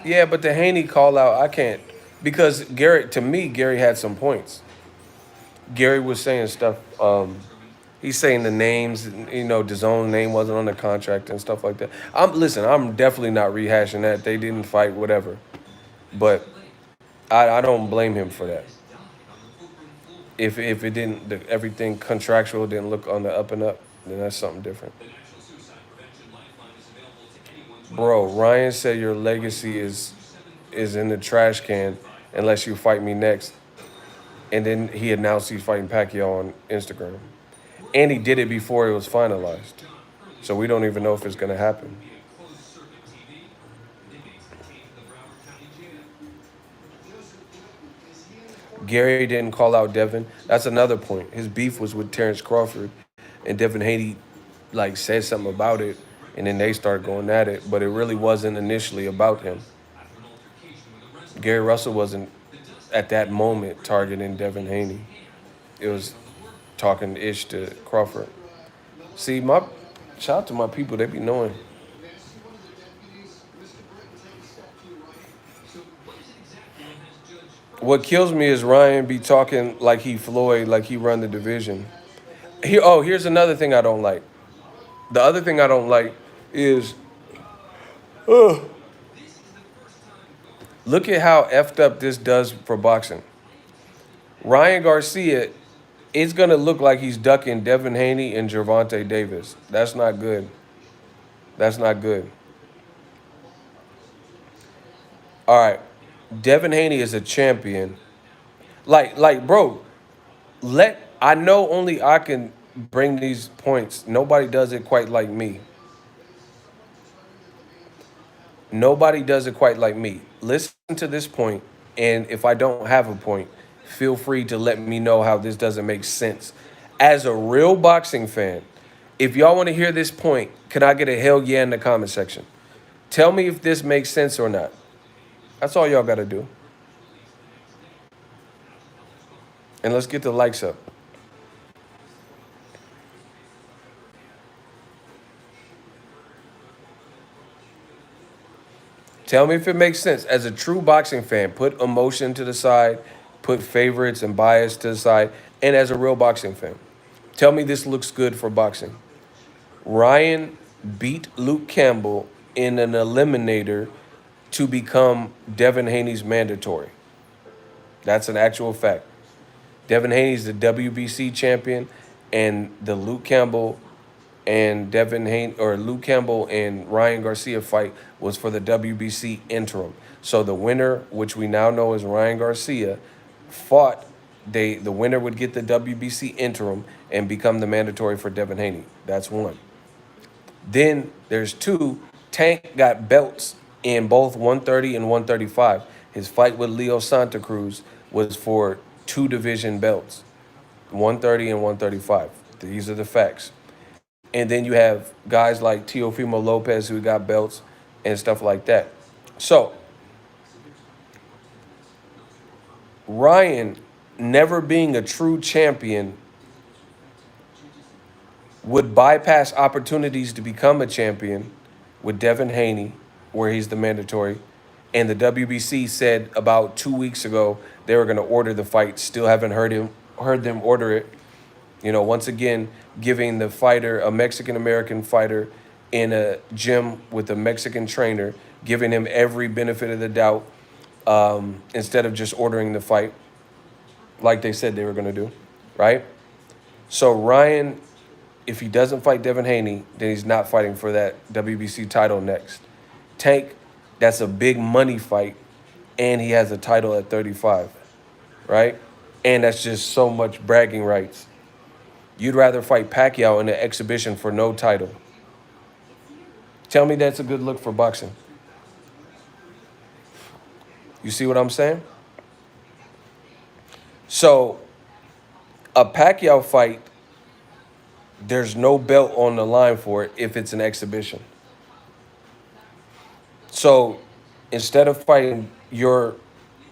Yeah, but the Haney call out, I can't, because Gary, to me, Gary had some points. Gary was saying stuff. He's saying the names, his own name wasn't on the contract and stuff like that. I'm definitely not rehashing that. They didn't fight, whatever. But I don't blame him for that. If it didn't, everything contractual didn't look on the up and up, then that's something different. Bro, Ryan said your legacy is in the trash can unless you fight me next. And then he announced he's fighting Pacquiao on Instagram. And he did it before it was finalized. So we don't even know if it's going to happen. Gary didn't call out Devin. That's another point. His beef was with Terrence Crawford. And Devin Haney, said something about it. And then they started going at it. But it really wasn't initially about him. Gary Russell wasn't, at that moment, targeting Devin Haney. It was talking ish to Crawford. See, shout out to my people. They be knowing. What kills me is Ryan be talking like he Floyd, like he run the division. Here's another thing I don't like. The other thing I don't like is, look at how effed up this does for boxing. Ryan Garcia, it's going to look like he's ducking Devin Haney and Gervonta Davis. That's not good. That's not good. All right. Devin Haney is a champion. Bro, I know only I can bring these points. Nobody does it quite like me. Nobody does it quite like me. Listen to this point, and if I don't have a point, feel free to let me know how this doesn't make sense. As a real boxing fan, if y'all want to hear this point, can I get a hell yeah in the comment section? Tell me if this makes sense or not. That's all y'all got to do. And let's get the likes up. Tell me if it makes sense. As a true boxing fan, put emotion to the side, put favorites and bias to the side, and as a real boxing fan, tell me this looks good for boxing. Ryan beat Luke Campbell in an eliminator to become Devin Haney's mandatory. That's an actual fact. Devin Haney's the WBC champion, and the Luke Campbell and Luke Campbell and Ryan Garcia fight was for the WBC interim. So the winner, which we now know is Ryan Garcia, fought. The winner would get the WBC interim and become the mandatory for Devin Haney. That's one. Then there's two. Tank got belts in both 130 and 135. His fight with Leo Santa Cruz was for 2 division belts, 130 and 135. These are the facts. And then you have guys like Teofimo Lopez who got belts and stuff like that. So Ryan, never being a true champion, would bypass opportunities to become a champion with Devin Haney, where he's the mandatory. And the WBC said about 2 weeks ago they were going to order the fight. Still haven't heard them order it. Once again, giving the fighter, a Mexican-American fighter, in a gym with a Mexican trainer, giving him every benefit of the doubt, instead of just ordering the fight like they said they were going to do, right? So Ryan, if he doesn't fight Devin Haney, then he's not fighting for that WBC title next. Tank, that's a big money fight, and he has a title at 35. right? And that's just so much bragging rights. You'd rather fight Pacquiao in an exhibition for no title. Tell me that's a good look for boxing. You see what I'm saying? So a Pacquiao fight, there's no belt on the line for it if it's an exhibition. So instead of fighting you're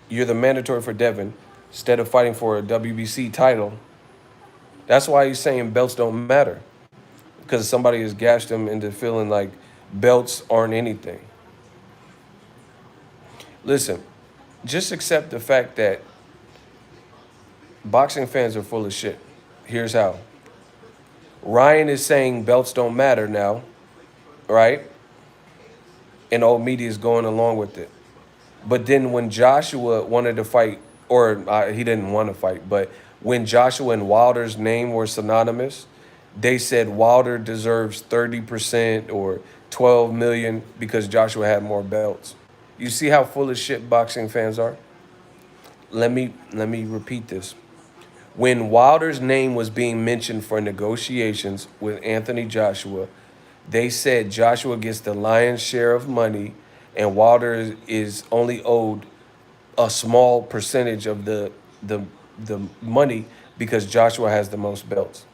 the mandatory for Devin, instead of fighting for a WBC title, that's why he's saying belts don't matter. Because somebody has gashed him into feeling like belts aren't anything. Listen, just accept the fact that boxing fans are full of shit. Here's how. Ryan is saying belts don't matter now, right? And old media is going along with it. But then when Joshua wanted to fight, or he didn't want to fight, but when Joshua and Wilder's name were synonymous, they said Wilder deserves 30% or 12 million because Joshua had more belts. You see how full of shit boxing fans are? Let me repeat this. When Wilder's name was being mentioned for negotiations with Anthony Joshua, they said Joshua gets the lion's share of money and Wilder is only owed a small percentage of the money because Joshua has the most belts.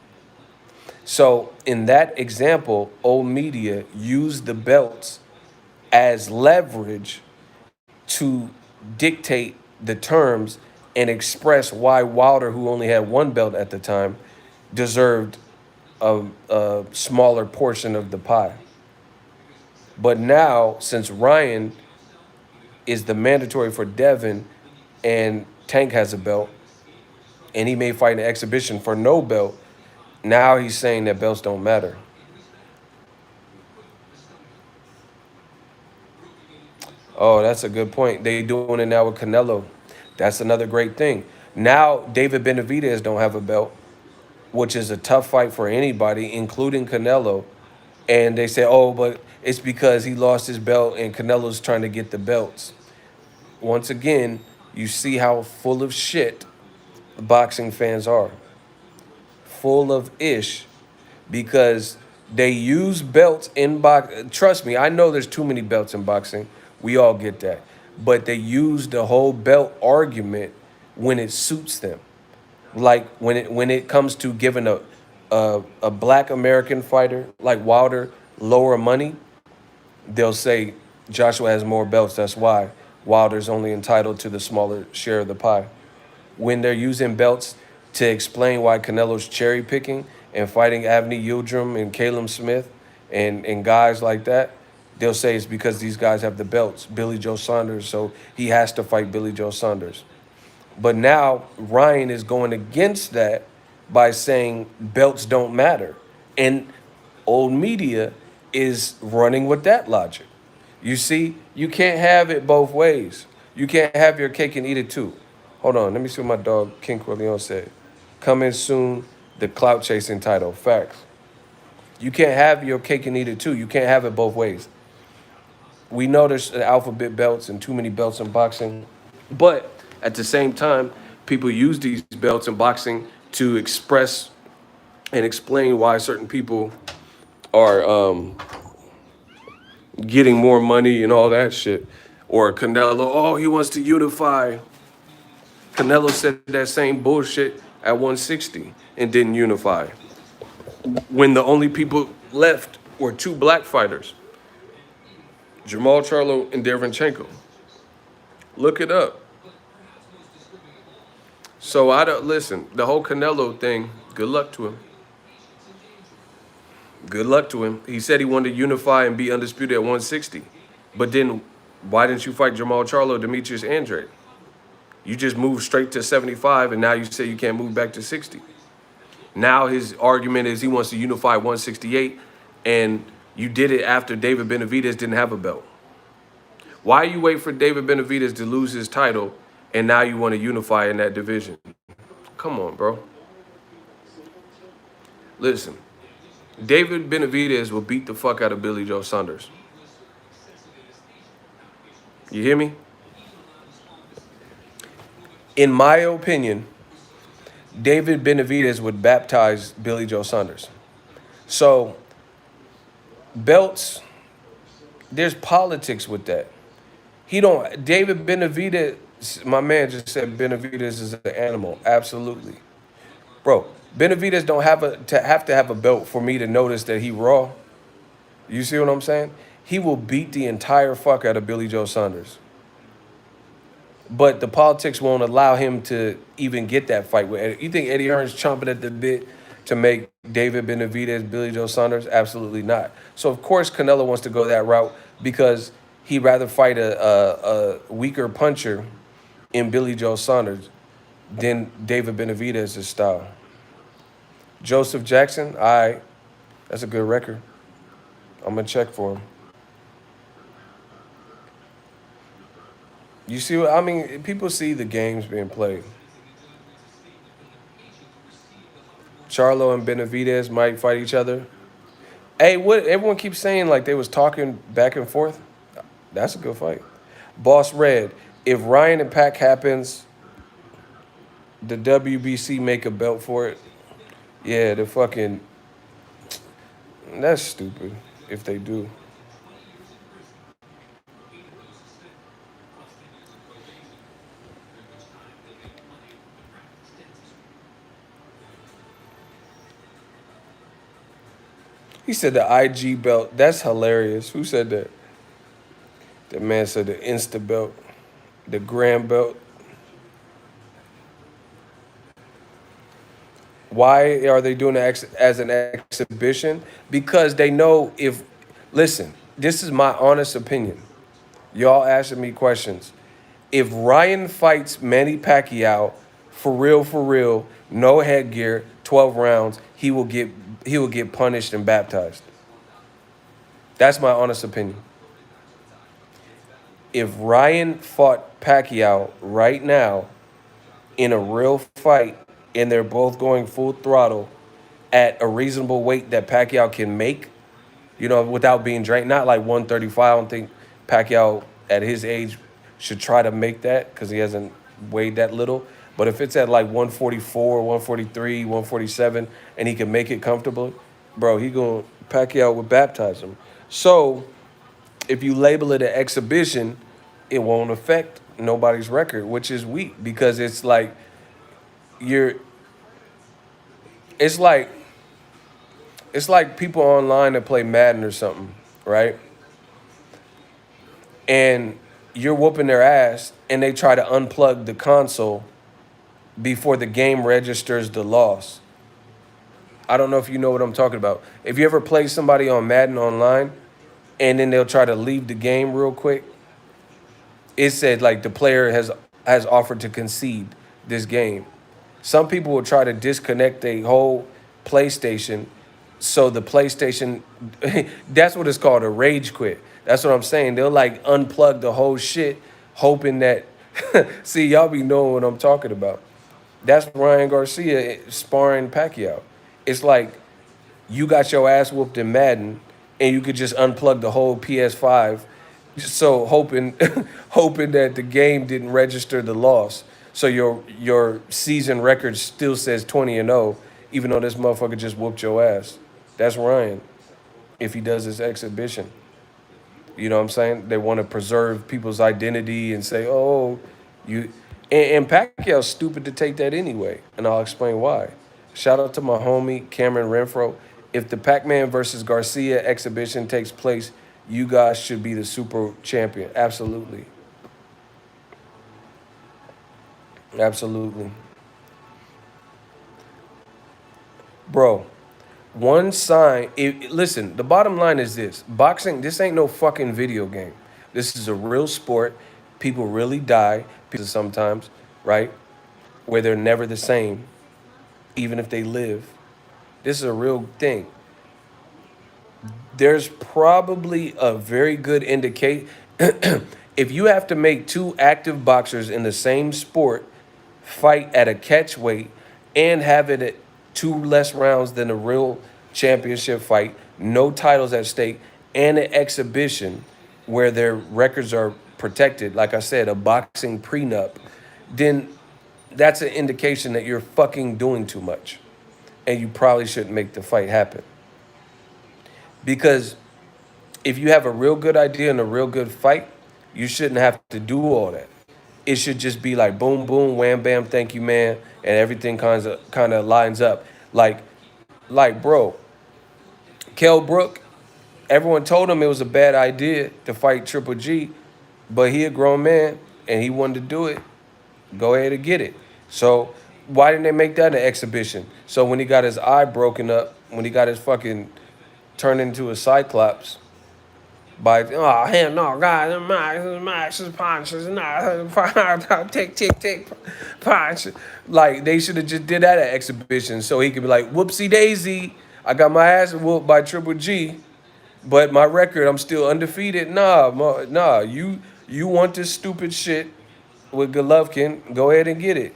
So in that example, old media used the belts as leverage to dictate the terms and express why Wilder, who only had one belt at the time, deserved a smaller portion of the pie. But now, since Ryan is the mandatory for Devin and Tank has a belt, and he may fight an exhibition for no belt, now he's saying that belts don't matter. Oh, that's a good point. They doing it now with Canelo. That's another great thing. Now David Benavidez don't have a belt, which is a tough fight for anybody, including Canelo. And they say, oh, but it's because he lost his belt and Canelo's trying to get the belts. Once again, you see how full of shit boxing fans are. Full of ish because they use belts in boxing. Trust me, I know there's too many belts in boxing. We all get that. But they use the whole belt argument when it suits them. Like when it comes to giving a black American fighter like Wilder lower money, they'll say Joshua has more belts. That's why Wilder's only entitled to the smaller share of the pie. When they're using belts to explain why Canelo's cherry picking and fighting Avni Yildirim and Caleb Smith and guys like that, they'll say it's because these guys have the belts. Billy Joe Saunders, so he has to fight Billy Joe Saunders. But now Ryan is going against that by saying belts don't matter. And old media is running with that logic. You see, you can't have it both ways. You can't have your cake and eat it too. Hold on, let me see what my dog King Corleone said. Coming soon, the clout chasing title. Facts. You can't have your cake and eat it too. You can't have it both ways. We know there's alphabet belts and too many belts in boxing. But at the same time, people use these belts in boxing to express and explain why certain people are getting more money and all that shit. Or Canelo, oh, he wants to unify. Canelo said that same bullshit at 160 and didn't unify. When the only people left were two black fighters, Jamal Charlo and Derevyanchenko. Look it up. So I don't listen. The whole Canelo thing. Good luck to him. Good luck to him. He said he wanted to unify and be undisputed at 160, but then why didn't you fight Jamal Charlo, Demetrius Andrade? You just moved straight to 75, and now you say you can't move back to 60. Now his argument is he wants to unify 168, and you did it after David Benavidez didn't have a belt. Why you wait for David Benavidez to lose his title, and now you want to unify in that division? Come on, bro. Listen, David Benavidez will beat the fuck out of Billy Joe Saunders. You hear me? In my opinion, David Benavidez would baptize Billy Joe Saunders. So belts, there's politics with that. He don't. David Benavidez, my man just said Benavidez is an animal. Absolutely, bro. Benavidez don't have a belt for me to notice that he raw. You see what I'm saying? He will beat the entire fuck out of Billy Joe Saunders. But the politics won't allow him to even get that fight with Eddie. You think Eddie Hearn's chomping at the bit to make David Benavidez Billy Joe Saunders? Absolutely not. So of course Canelo wants to go that route because he'd rather fight a weaker puncher in Billy Joe Saunders than David Benavidez's style. Joseph Jackson, all right, that's a good record. I'm gonna check for him. You see what I mean? People see the games being played. Charlo and Benavidez might fight each other. Hey, what everyone keeps saying like they was talking back and forth. That's a good fight. Boss Red, if Ryan and Pac happens, the WBC make a belt for it. Yeah, the fucking that's stupid if they do. He said the IG belt. That's hilarious. Who said that? The man said the Insta belt, the Gram belt. Why are they doing it as an exhibition? Because they know if, listen, this is my honest opinion. Y'all asking me questions. If Ryan fights Manny Pacquiao, for real, no headgear, 12 rounds, he will get punished and baptized. That's my honest opinion. If Ryan fought Pacquiao right now in a real fight and they're both going full throttle at a reasonable weight that Pacquiao can make, without being drained, not like 135. I don't think Pacquiao at his age should try to make that because he hasn't weighed that little. But if it's at like 144, 143, 147, and he can make it comfortable, bro, Pacquiao would baptize him. So if you label it an exhibition, it won't affect nobody's record, which is weak because it's like you're it's like it's like people online that play Madden or something, right? And you're whooping their ass and they try to unplug the console before the game registers the loss. I don't know if you know what I'm talking about. If you ever play somebody on Madden online and then they'll try to leave the game real quick, it said like the player has offered to concede this game. Some people will try to disconnect a whole PlayStation so the PlayStation that's what it's called, a rage quit. That's what I'm saying. They'll like unplug the whole shit hoping that see y'all be knowing what I'm talking about. That's Ryan Garcia sparring Pacquiao. It's like you got your ass whooped in Madden and you could just unplug the whole PS5 so hoping hoping that the game didn't register the loss. So your season record still says 20-0 even though this motherfucker just whooped your ass. That's Ryan if he does this exhibition. You know what I'm saying? They want to preserve people's identity and say, "Oh, you." And Pacquiao's stupid to take that anyway, and I'll explain why. Shout out to my homie Cameron Renfro. If the Pac-Man versus Garcia exhibition takes place, you guys should be the super champion. Absolutely, absolutely, bro. One sign. Listen, the bottom line is this: boxing. This ain't no fucking video game. This is a real sport. People really die. People sometimes, right? Where they're never the same, even if they live. This is a real thing. There's probably a very good indicate. If you have to make two active boxers in the same sport fight at a catch weight and have it at two less rounds than a real championship fight, no titles at stake, and an exhibition where their records are protected, like I said, a boxing prenup, then that's an indication that you're fucking doing too much. And you probably shouldn't make the fight happen. Because if you have a real good idea and a real good fight, you shouldn't have to do all that. It should just be like boom, boom, wham, bam, thank you, man, and everything kind of lines up. Like, bro, Kell Brook, everyone told him it was a bad idea to fight Triple G, but he a grown man and he wanted to do it. Go ahead and get it. So why didn't they make that an exhibition? So when he got his eye broken up, when he got his fucking turned into a cyclops by hell no, guys, Max punches, no, tick, punch. Like they should have just did that at exhibition so he could be like, whoopsie daisy, I got my ass whooped by Triple G, but my record, I'm still undefeated. Nah, you want this stupid shit with Golovkin, go ahead and get it.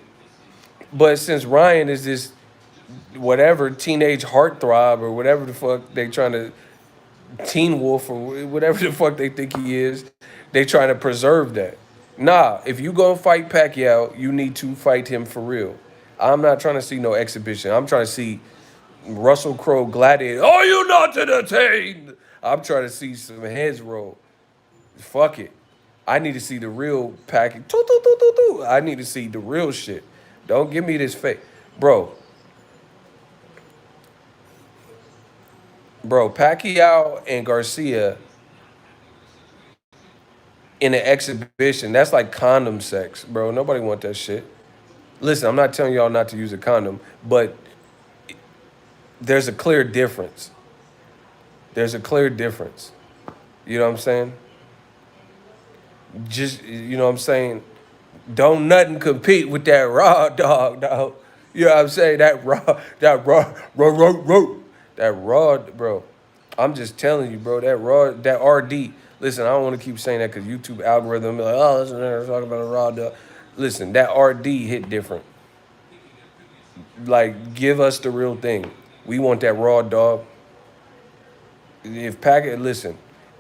But since Ryan is this whatever teenage heartthrob or whatever the fuck they trying to teen wolf or whatever the fuck they think he is, they trying to preserve that. Nah, if you gonna fight Pacquiao, you need to fight him for real. I'm not trying to see no exhibition. I'm trying to see Russell Crowe gladiator. Are you not entertained? I'm trying to see some heads roll. Fuck it. I need to see the real package. I need to see the real shit. Don't give me this fake. Bro, Pacquiao and Garcia in an exhibition, that's like condom sex, bro. Nobody want that shit. Listen, I'm not telling y'all not to use a condom, but there's a clear difference. There's a clear difference. You know what I'm saying? Just, you know what I'm saying? Don't nothing compete with that raw dog. You know what I'm saying? That raw, bro. I'm just telling you, bro, that RD. Listen, I don't want to keep saying that because YouTube algorithm be like, oh, listen, they're talking about a raw dog. Listen, that RD hit different. Like, give us the real thing. We want that raw dog. If Pacquiao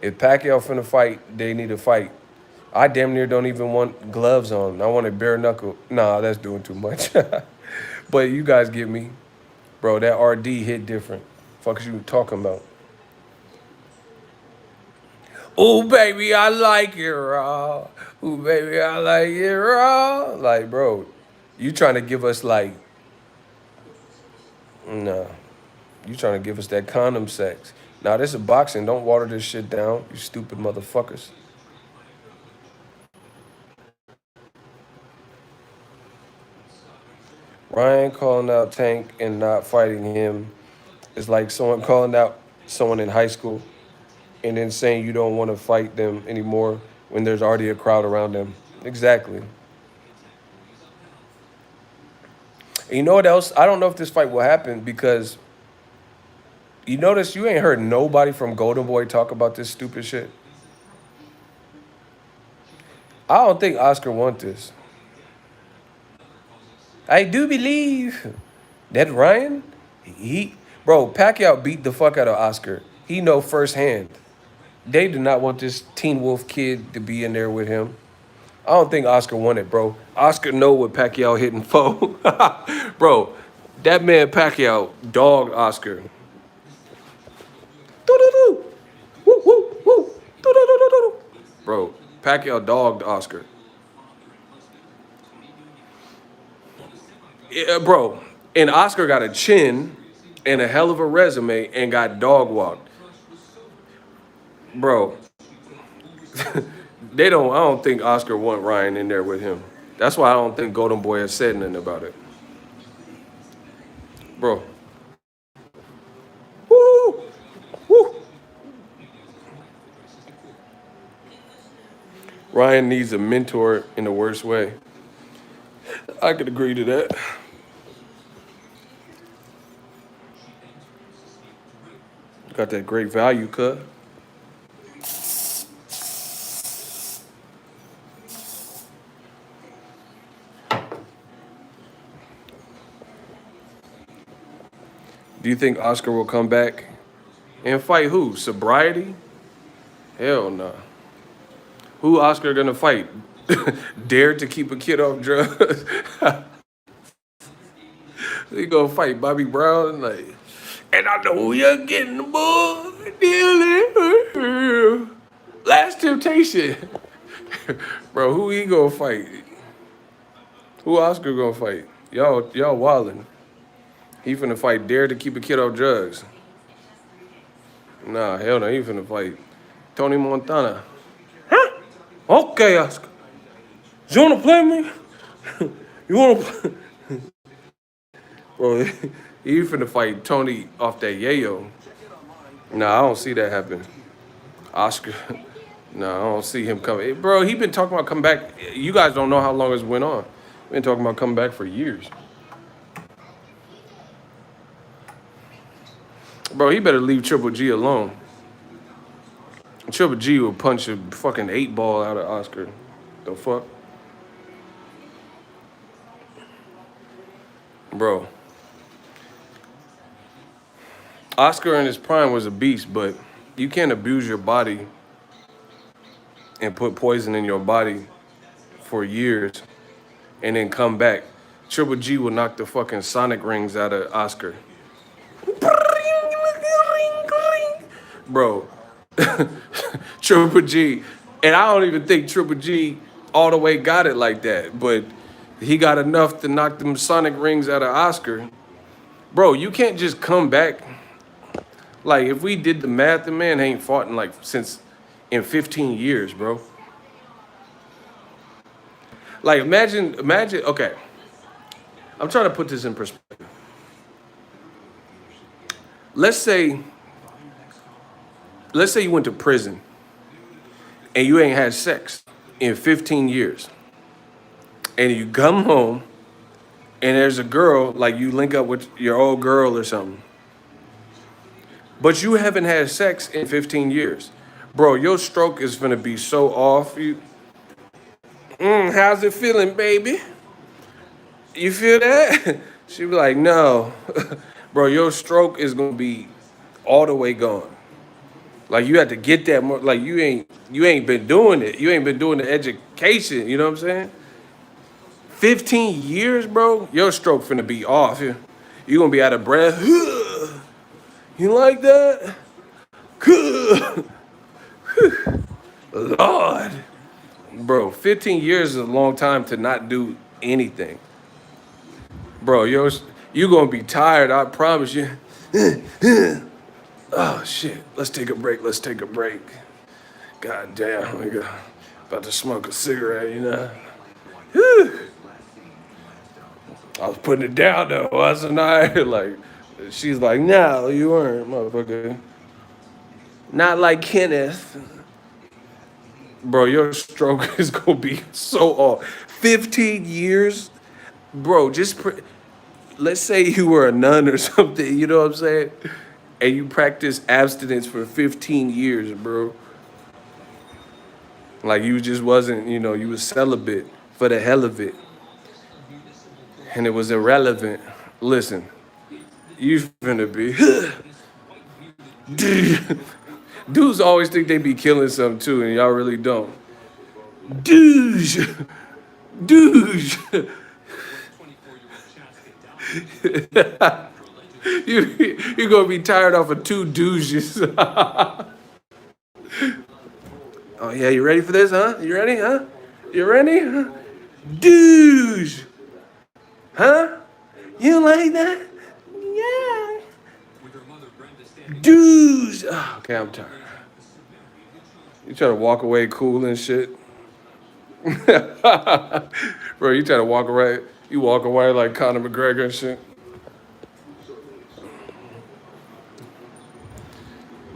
finna fight, they need to fight. I damn near don't even want gloves on. I want a bare knuckle. Nah, that's doing too much. But you guys get me. Bro, that RD hit different. Fuck is you talking about? Oh, baby, I like it raw. Oh, baby, I like it raw. Like, bro, you trying to give us like, nah. You trying to give us that condom sex. Now, this is boxing. Don't water this shit down, you stupid motherfuckers. Ryan calling out Tank and not fighting him is like someone calling out someone in high school and then saying you don't want to fight them anymore when there's already a crowd around them. Exactly. And you know what else? I don't know if this fight will happen because you notice you ain't heard nobody from Golden Boy talk about this stupid shit. I don't think Oscar wants this. I do believe that Ryan, bro, Pacquiao beat the fuck out of Oscar. He know firsthand. They do not want this Teen Wolf kid to be in there with him. I don't think Oscar won it, bro. Oscar know what Pacquiao hitting for. Bro, that man Pacquiao dogged Oscar. Bro, Pacquiao dogged Oscar. Yeah, bro, and Oscar got a chin and a hell of a resume and got dog walked. Bro, I don't think Oscar want Ryan in there with him. That's why I don't think Golden Boy has said nothing about it. Bro. Woo! Woo! Ryan needs a mentor in the worst way. I could agree to that. Got that great value cut. Do you think Oscar will come back and fight who? Sobriety? Hell no. Who Oscar gonna fight? Dare to keep a kid off drugs? He gonna fight Bobby Brown, like, and I know you're getting the boy, Dillian. Last Temptation. Bro, who he gonna fight? Who Oscar gonna fight? Y'all wildin'. He finna fight Dare to Keep a Kid Off Drugs. Nah, hell no, he finna fight Tony Montana. Huh? Okay, Oscar. You wanna play me? You wanna play? Bro, he finna fight Tony off that yayo. Nah, I don't see that happen. Oscar, nah, I don't see him coming. Bro, he been talking about coming back. You guys don't know how long it's went on. Been talking about coming back for years. Bro, he better leave Triple G alone. Triple G will punch a fucking 8-ball out of Oscar. The fuck? Bro. Oscar in his prime was a beast, but you can't abuse your body and put poison in your body for years and then come back. Triple G will knock the fucking sonic rings out of Oscar. Bro, Triple G, and I don't even think Triple G all the way got it like that, but he got enough to knock them sonic rings out of Oscar. Bro, you can't just come back. Like, if we did the math, the man ain't fought in in 15 years, bro. Like, imagine, okay. I'm trying to put this in perspective. Let's say you went to prison and you ain't had sex in 15 years. And you come home and there's a girl, like you link up with your old girl or something. But you haven't had sex in 15 years. Bro, your stroke is gonna be so off. How's it feeling, baby? You feel that? She be like, no. Bro, your stroke is gonna be all the way gone. Like, you have to get that more, like you ain't been doing it. You ain't been doing the education, you know what I'm saying? 15 years, bro, your stroke finna be off. You gonna be out of breath. You like that? Lord. Bro, 15 years is a long time to not do anything. Bro, you gonna be tired, I promise you. Oh, shit. Let's take a break. God damn, nigga. About to smoke a cigarette, you know? I was putting it down, though, wasn't I? Like, she's like, no, you weren't, motherfucker. Not like Kenneth. Bro, your stroke is gonna be so off. 15 years? Bro, let's say you were a nun or something, you know what I'm saying? And you practice abstinence for 15 years, bro. Like, you just wasn't, you was celibate for the hell of it. And it was irrelevant. Listen, you finna be. Dudes always think they be killing something too, and y'all really don't. Douche. You're gonna be tired off of 2 douches. Oh yeah, you ready for this, huh? You ready, huh? You ready? Huh? Douche. Huh? You like that? Yeah. Douche. Oh, okay, I'm tired. You try to walk away cool and shit. Bro, you try to walk away. You walk away like Conor McGregor and shit.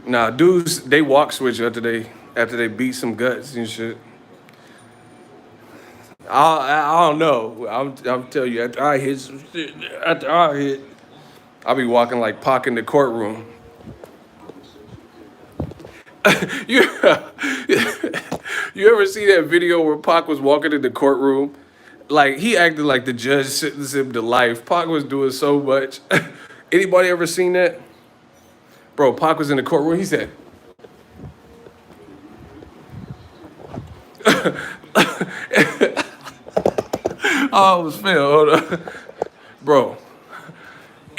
Nah, dudes, they walk switch after they beat some guts and shit. I don't know. I'm telling you, after I hit, I'll be walking like Pac in the courtroom. You ever see that video where Pac was walking in the courtroom? Like, he acted like the judge sentenced him to life. Pac was doing so much. Anybody ever seen that? Bro, Pac was in the courtroom. He said, oh, it was Phil. Hold on. Bro,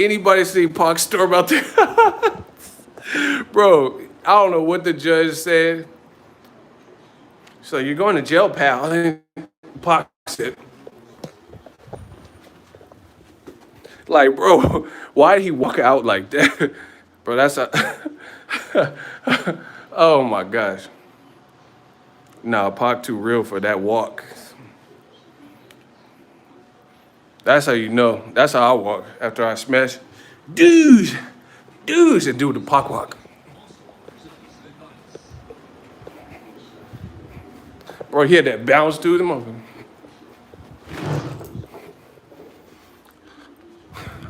Anybody see Pac storm out there? Bro, I don't know what the judge said. So you're going to jail, pal. And Pac said, like, bro, why did he walk out like that? Bro, that's a... Oh, my gosh. Nah, Pac too real for that walk. That's how you know. That's how I walk after I smash. Dude, and do the Pac walk. Bro, he had that bounce to him.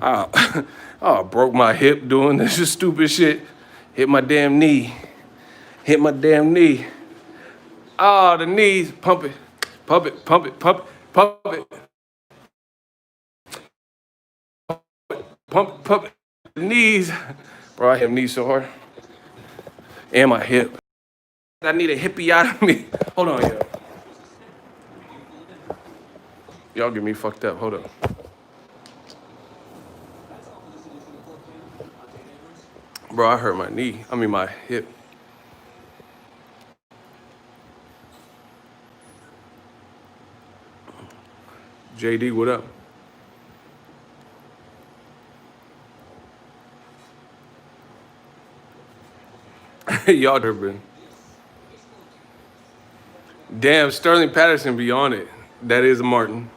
I broke my hip doing this stupid shit. Hit my damn knee. Oh, the knees. Pump it. Pump it. Pump it. The knees. Bro, I hit my knee so hard. And my hip. I need a hippie out of me. Hold on, yo. Y'all get me fucked up. Hold on. Bro, I hurt my knee. I mean, my hip. JD, what up? Y'all been. Damn, Sterling Patterson be on it. That is Martin.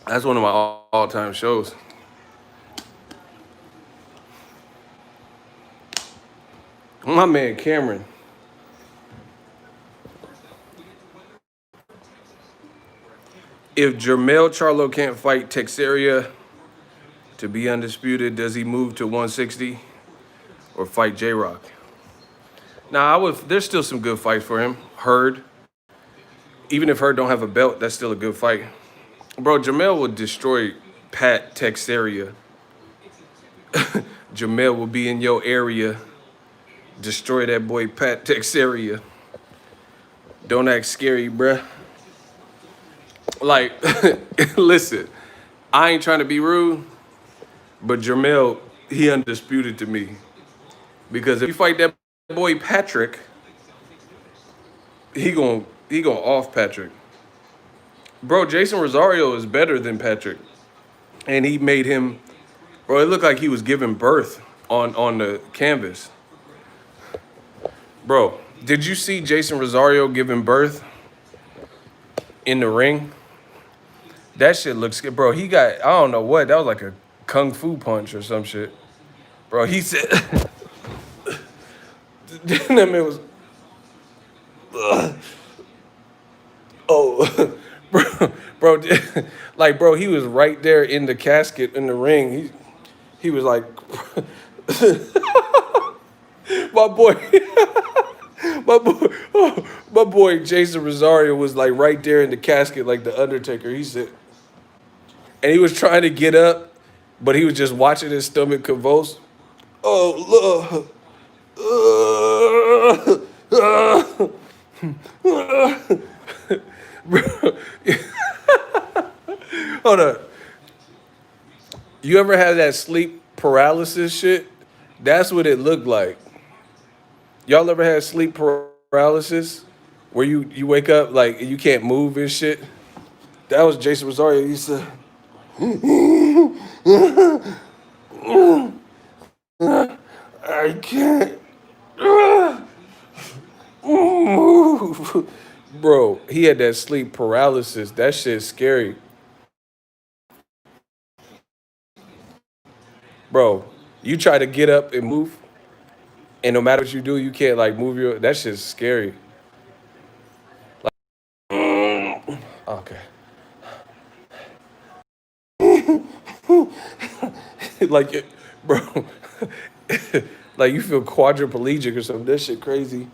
That's one of my all-time shows. My man Cameron. If Jermell Charlo can't fight Teixeira to be undisputed, does he move to 160 or fight J-Rock? Nah, there's still some good fights for him. Hurd. Even if Hurd don't have a belt, that's still a good fight. Bro, Jermell will destroy Pat Teixeira. Jermell will be in your area. Destroy that boy Pat Teixeira. Don't act scary, bruh. Like, listen, I ain't trying to be rude, but Jermell, he undisputed to me. Because if you fight that boy Patrick, he gon' off Patrick. Bro, Jason Rosario is better than Patrick. And he made him, bro, it looked like he was giving birth on the canvas. Bro, did you see Jason Rosario giving birth in the ring? That shit looks good. Bro, he got, I don't know what, that was like a kung fu punch or some shit. Bro, he said, that man was, oh, bro, like, bro, he was right there in the casket in the ring. He was like, my boy, my boy Jason Rosario was like right there in the casket like the Undertaker. He said, and he was trying to get up, but he was just watching his stomach convulse. Oh, bro. Hold on. You ever had that sleep paralysis shit? That's what it looked like. Y'all ever had sleep paralysis? Where you wake up like you can't move and shit? That was Jason Rosario. He said, I can't move. Bro, he had that sleep paralysis. That shit's scary. Bro, you try to get up and move, and no matter what you do, you can't like move your. That shit's scary. Okay. Like it, bro. Like you feel quadriplegic or something. That shit crazy.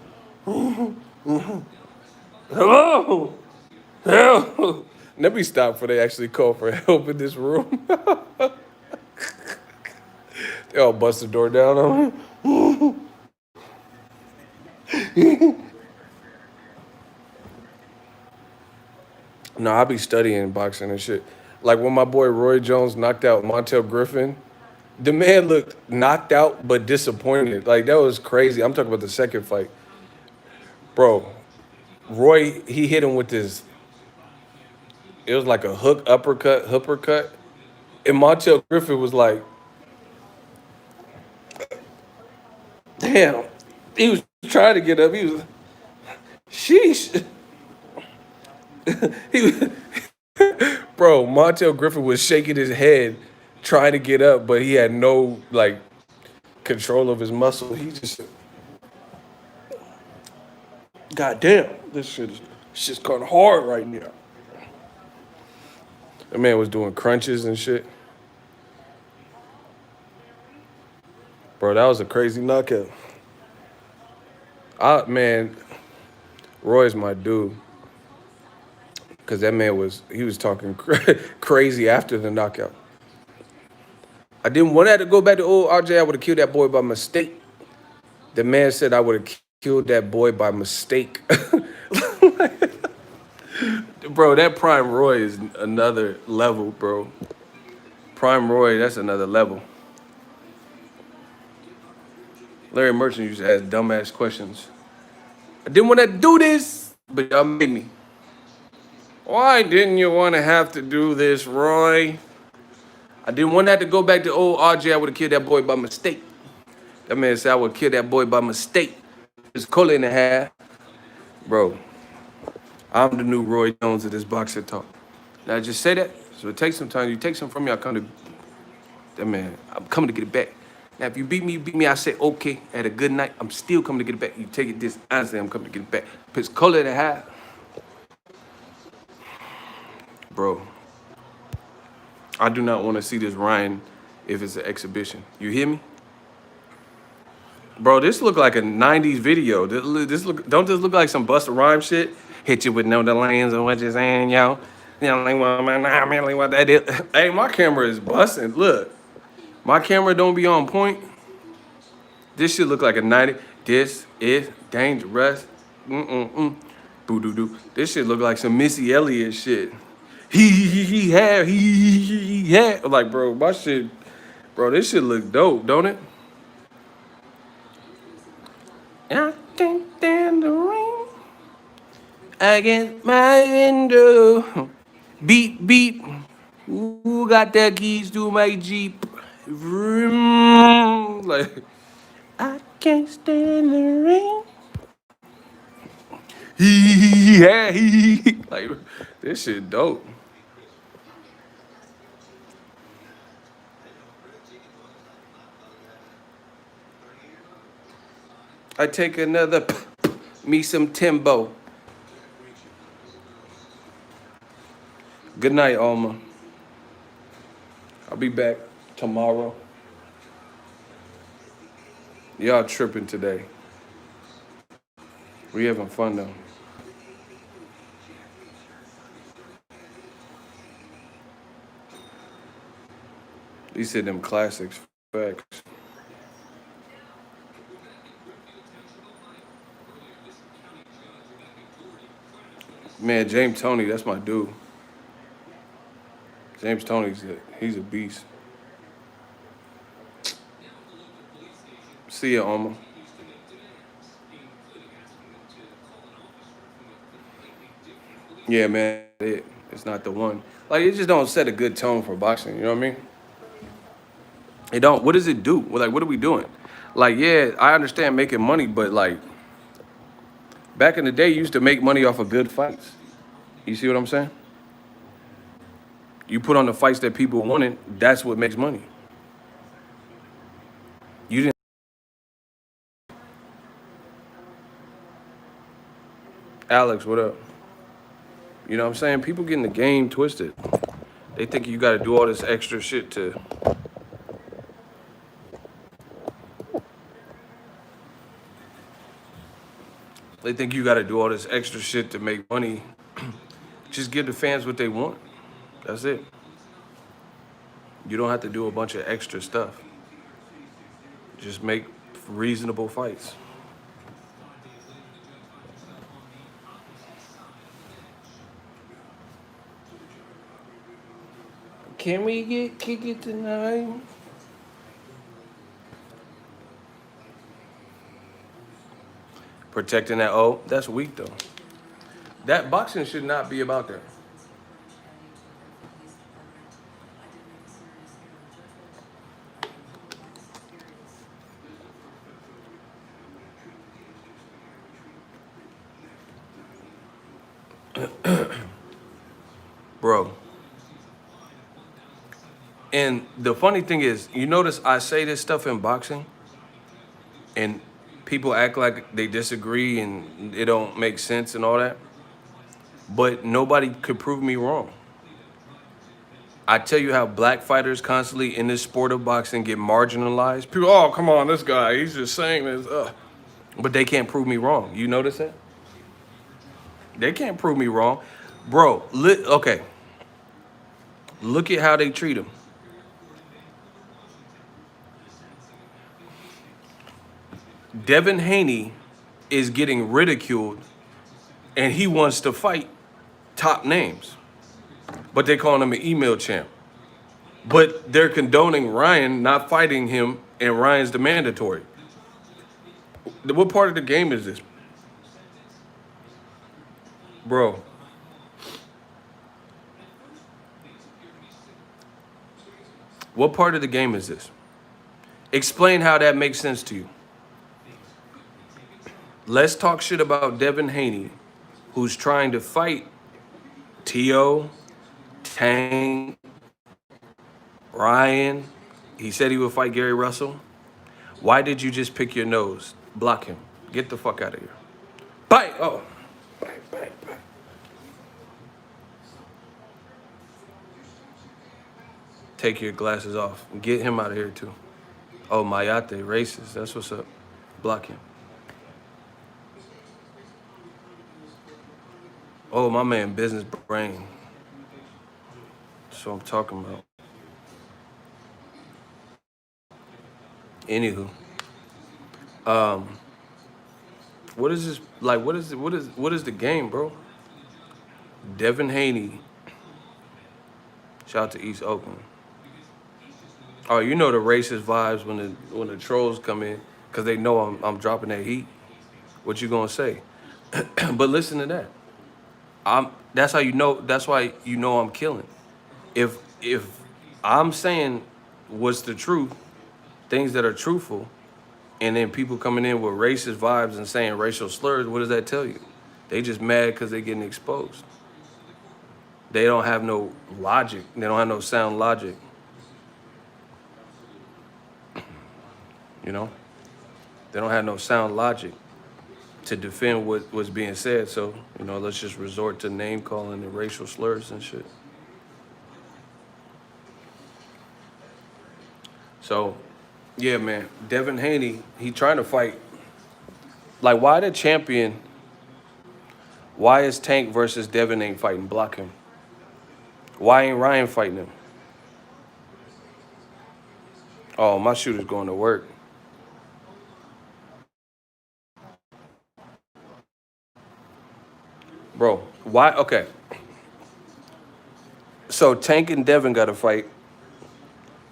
Hello, help. Let me stop before they actually call for help in this room. They all bust the door down on me. No, I be studying boxing and shit. Like when my boy Roy Jones knocked out Montel Griffin, the man looked knocked out but disappointed. Like that was crazy. I'm talking about the second fight, bro. Roy, he hit him with this. It was like a hook uppercut, and Montel Griffin was like, "Damn." He was trying to get up. He was, sheesh. He was, bro. Montel Griffin was shaking his head, trying to get up, but he had no like control of his muscle. He just, God damn, shit's kind of hard right now. The man was doing crunches and shit. Bro, that was a crazy knockout. Man, Roy's my dude. Cause that man he was talking crazy after the knockout. I didn't want that to go back to old RJ. I would have killed that boy by mistake. The man said I would have killed that boy by mistake. Bro, that Prime Roy is another level, bro. Prime Roy, that's another level. Larry Merchant used to ask dumbass questions. I didn't want to do this, but y'all made me. Why didn't you want to have to do this, Roy? I didn't want that to go back to old RJ. I would have killed that boy by mistake. That man said I would kill that boy by mistake. It's color in the hair. Bro, I'm the new Roy Jones of this boxing talk. Now I just say that, so it takes some time. You take some from me, I come to that man. I'm coming to get it back. Now if you beat me, I say okay, had a good night. I'm still coming to get it back. You take it this honestly, I'm coming to get it back. It's color in the hair. Bro, I do not want to see this Ryan if it's an exhibition. You hear me? Bro, this look like a 90s video. Don't this look like some Busta Rhymes shit? Hit you with no delays and what you saying, yo. You know, like, well, man, nah, man, like what that is. Hey, my camera is busting. Look, my camera don't be on point. This shit look like a 90. This is dangerous. Boo doo doo. This shit look like some Missy Elliott shit. He had. Like, bro, my shit, bro, this shit look dope, don't it? I can't stand the rain against my window. Beep, beep. Who got the keys to my Jeep? Vroom. Like, I can't stand the rain. Yeah, like, this shit dope. I take another me some Timbo. Good night, Alma. I'll be back tomorrow. Y'all tripping today. We having fun though. These are them classics. Facts. Man, James Toney, that's my dude. James Toney's he's a beast. See ya, Alma. Yeah, man, it's not the one. Like, it just don't set a good tone for boxing. You know what I mean? It don't. What does it do? Like, what are we doing? Like, yeah, I understand making money, but like, back in the day, you used to make money off of good fights. You see what I'm saying? You put on the fights that people wanted. That's what makes money. You didn't. Alex, what up? You know what I'm saying? People getting the game twisted. They think you got to do all this extra shit to. They think you got to do all this extra shit to make money. Just give the fans what they want. That's it. You don't have to do a bunch of extra stuff. Just make reasonable fights. Can we kick it tonight? Protecting that O. That's weak though. That boxing should not be about that. Bro. And the funny thing is, you notice I say this stuff in boxing, and people act like they disagree and it don't make sense and all that. But nobody could prove me wrong. I tell you how black fighters constantly in this sport of boxing get marginalized. People, oh, come on, this guy, he's just saying this. But they can't prove me wrong. You notice that? They can't prove me wrong. Bro, okay. Look at how they treat him. Devin Haney is getting ridiculed, and he wants to fight top names. But they calling him an email champ. But they're condoning Ryan not fighting him, and Ryan's the mandatory. What part of the game is this? Bro. What part of the game is this? Explain how that makes sense to you. Let's talk shit about Devin Haney, who's trying to fight T.O., Tank, Ryan. He said he would fight Gary Russell. Why did you just pick your nose? Block him. Get the fuck out of here. Bite! Oh. Bite, bite, bite. Take your glasses off. Get him out of here, too. Oh, Mayate, racist. That's what's up. Block him. Oh, my man, business brain. That's what I'm talking about. Anywho. What is this, like, what is the game, bro? Devin Haney. Shout out to East Oakland. Oh, you know the racist vibes when the trolls come in, because they know I'm dropping that heat. What you gonna say? But listen to that. That's how you know. That's why you know I'm killing. If I'm saying what's the truth, things that are truthful, and then people coming in with racist vibes and saying racial slurs, what does that tell you? They just mad because they're getting exposed. They don't have no logic. They don't have no sound logic. You know? They don't have no sound logic to defend what was being said. So, you know, let's just resort to name calling and racial slurs and shit. So, yeah, man, Devin Haney, he trying to fight. Like, why the champion, why is Tank versus Devin ain't fighting? Block him. Why ain't Ryan fighting him? Oh, my shooter's going to work. Bro, why? Okay. So Tank and Devin got to fight,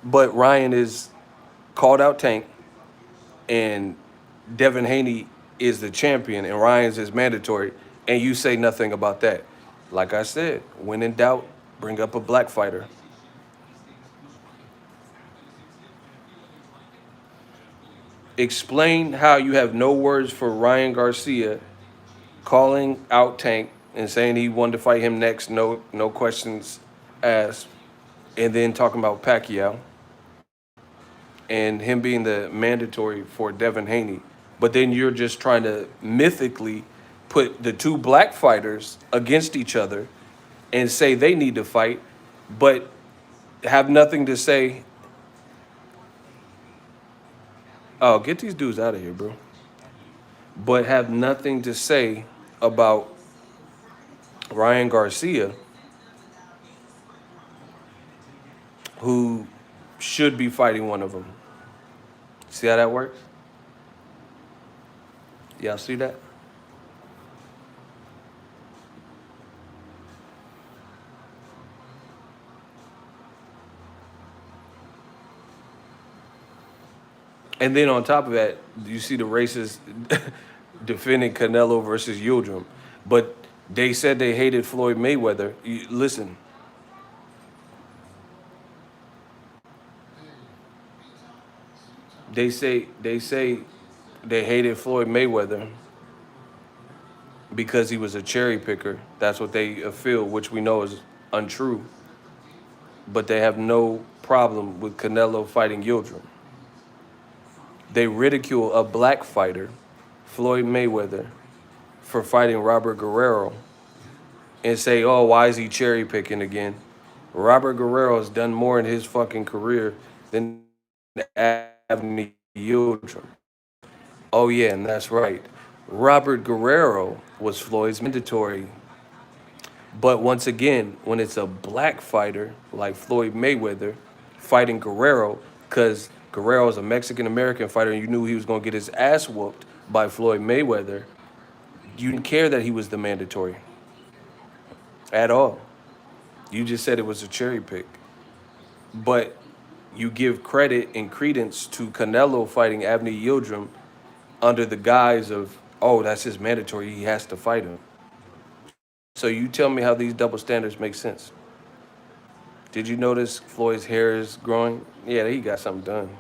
but Ryan is called out Tank, and Devin Haney is the champion, and Ryan's is mandatory, and you say nothing about that. Like I said, when in doubt, bring up a black fighter. Explain how you have no words for Ryan Garcia calling out Tank and saying he wanted to fight him next, no questions asked, and then talking about Pacquiao and him being the mandatory for Devin Haney. But then you're just trying to mythically put the two black fighters against each other and say they need to fight, but have nothing to say. Oh, get these dudes out of here, bro. But have nothing to say about Ryan Garcia, who should be fighting one of them. See how that works? Y'all see that? And then on top of that, you see the racists defending Canelo versus Yildirim. But they said they hated Floyd Mayweather. Listen, they say they hated Floyd Mayweather because he was a cherry picker. That's what they feel, which we know is untrue. But they have no problem with Canelo fighting Yildirim. They ridicule a black fighter, Floyd Mayweather, for fighting Robert Guerrero and say, oh, why is he cherry picking again? Robert Guerrero has done more in his fucking career than Abney Yildirim. Oh, yeah, and that's right. Robert Guerrero was Floyd's mandatory. But once again, when it's a black fighter like Floyd Mayweather fighting Guerrero, because Guerrero is a Mexican American fighter and you knew he was going to get his ass whooped by Floyd Mayweather, you didn't care that he was the mandatory at all. You just said it was a cherry pick. But you give credit and credence to Canelo fighting Abney Yildirim under the guise of, oh, that's his mandatory, he has to fight him. So you tell me how these double standards make sense. Did you notice Floyd's hair is growing? Yeah, he got something done.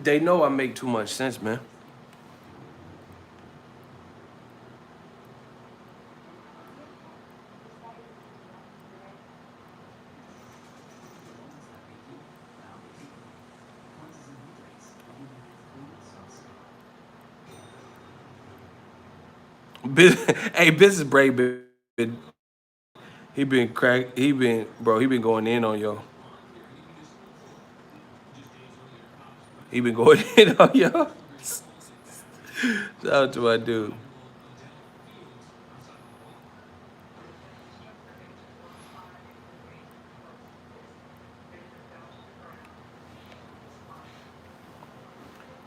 They know I make too much sense, man. Hey, Business Brave been he been crack he been bro, he been going in on yo. He been going in on yo. Shout out to my dude.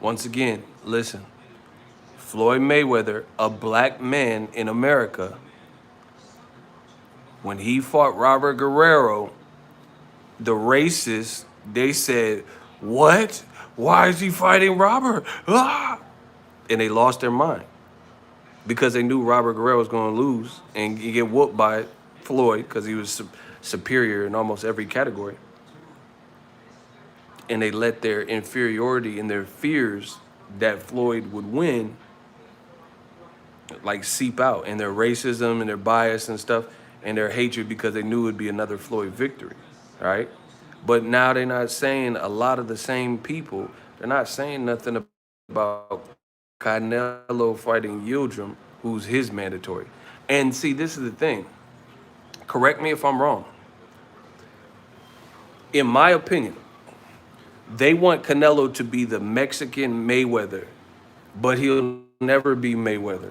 Once again, listen. Floyd Mayweather, a black man in America, when he fought Robert Guerrero, the racists, they said, what? Why is he fighting Robert? Ah! And they lost their mind because they knew Robert Guerrero was going to lose and get whooped by Floyd because he was superior in almost every category. And they let their inferiority and their fears that Floyd would win like seep out, and their racism and their bias and stuff and their hatred because they knew it would be another Floyd victory, right? But now they're not saying a lot of the same people. They're not saying nothing about Canelo fighting Yildirim, who's his mandatory. And see, this is the thing. Correct me if I'm wrong. In my opinion, they want Canelo to be the Mexican Mayweather, but he'll never be Mayweather.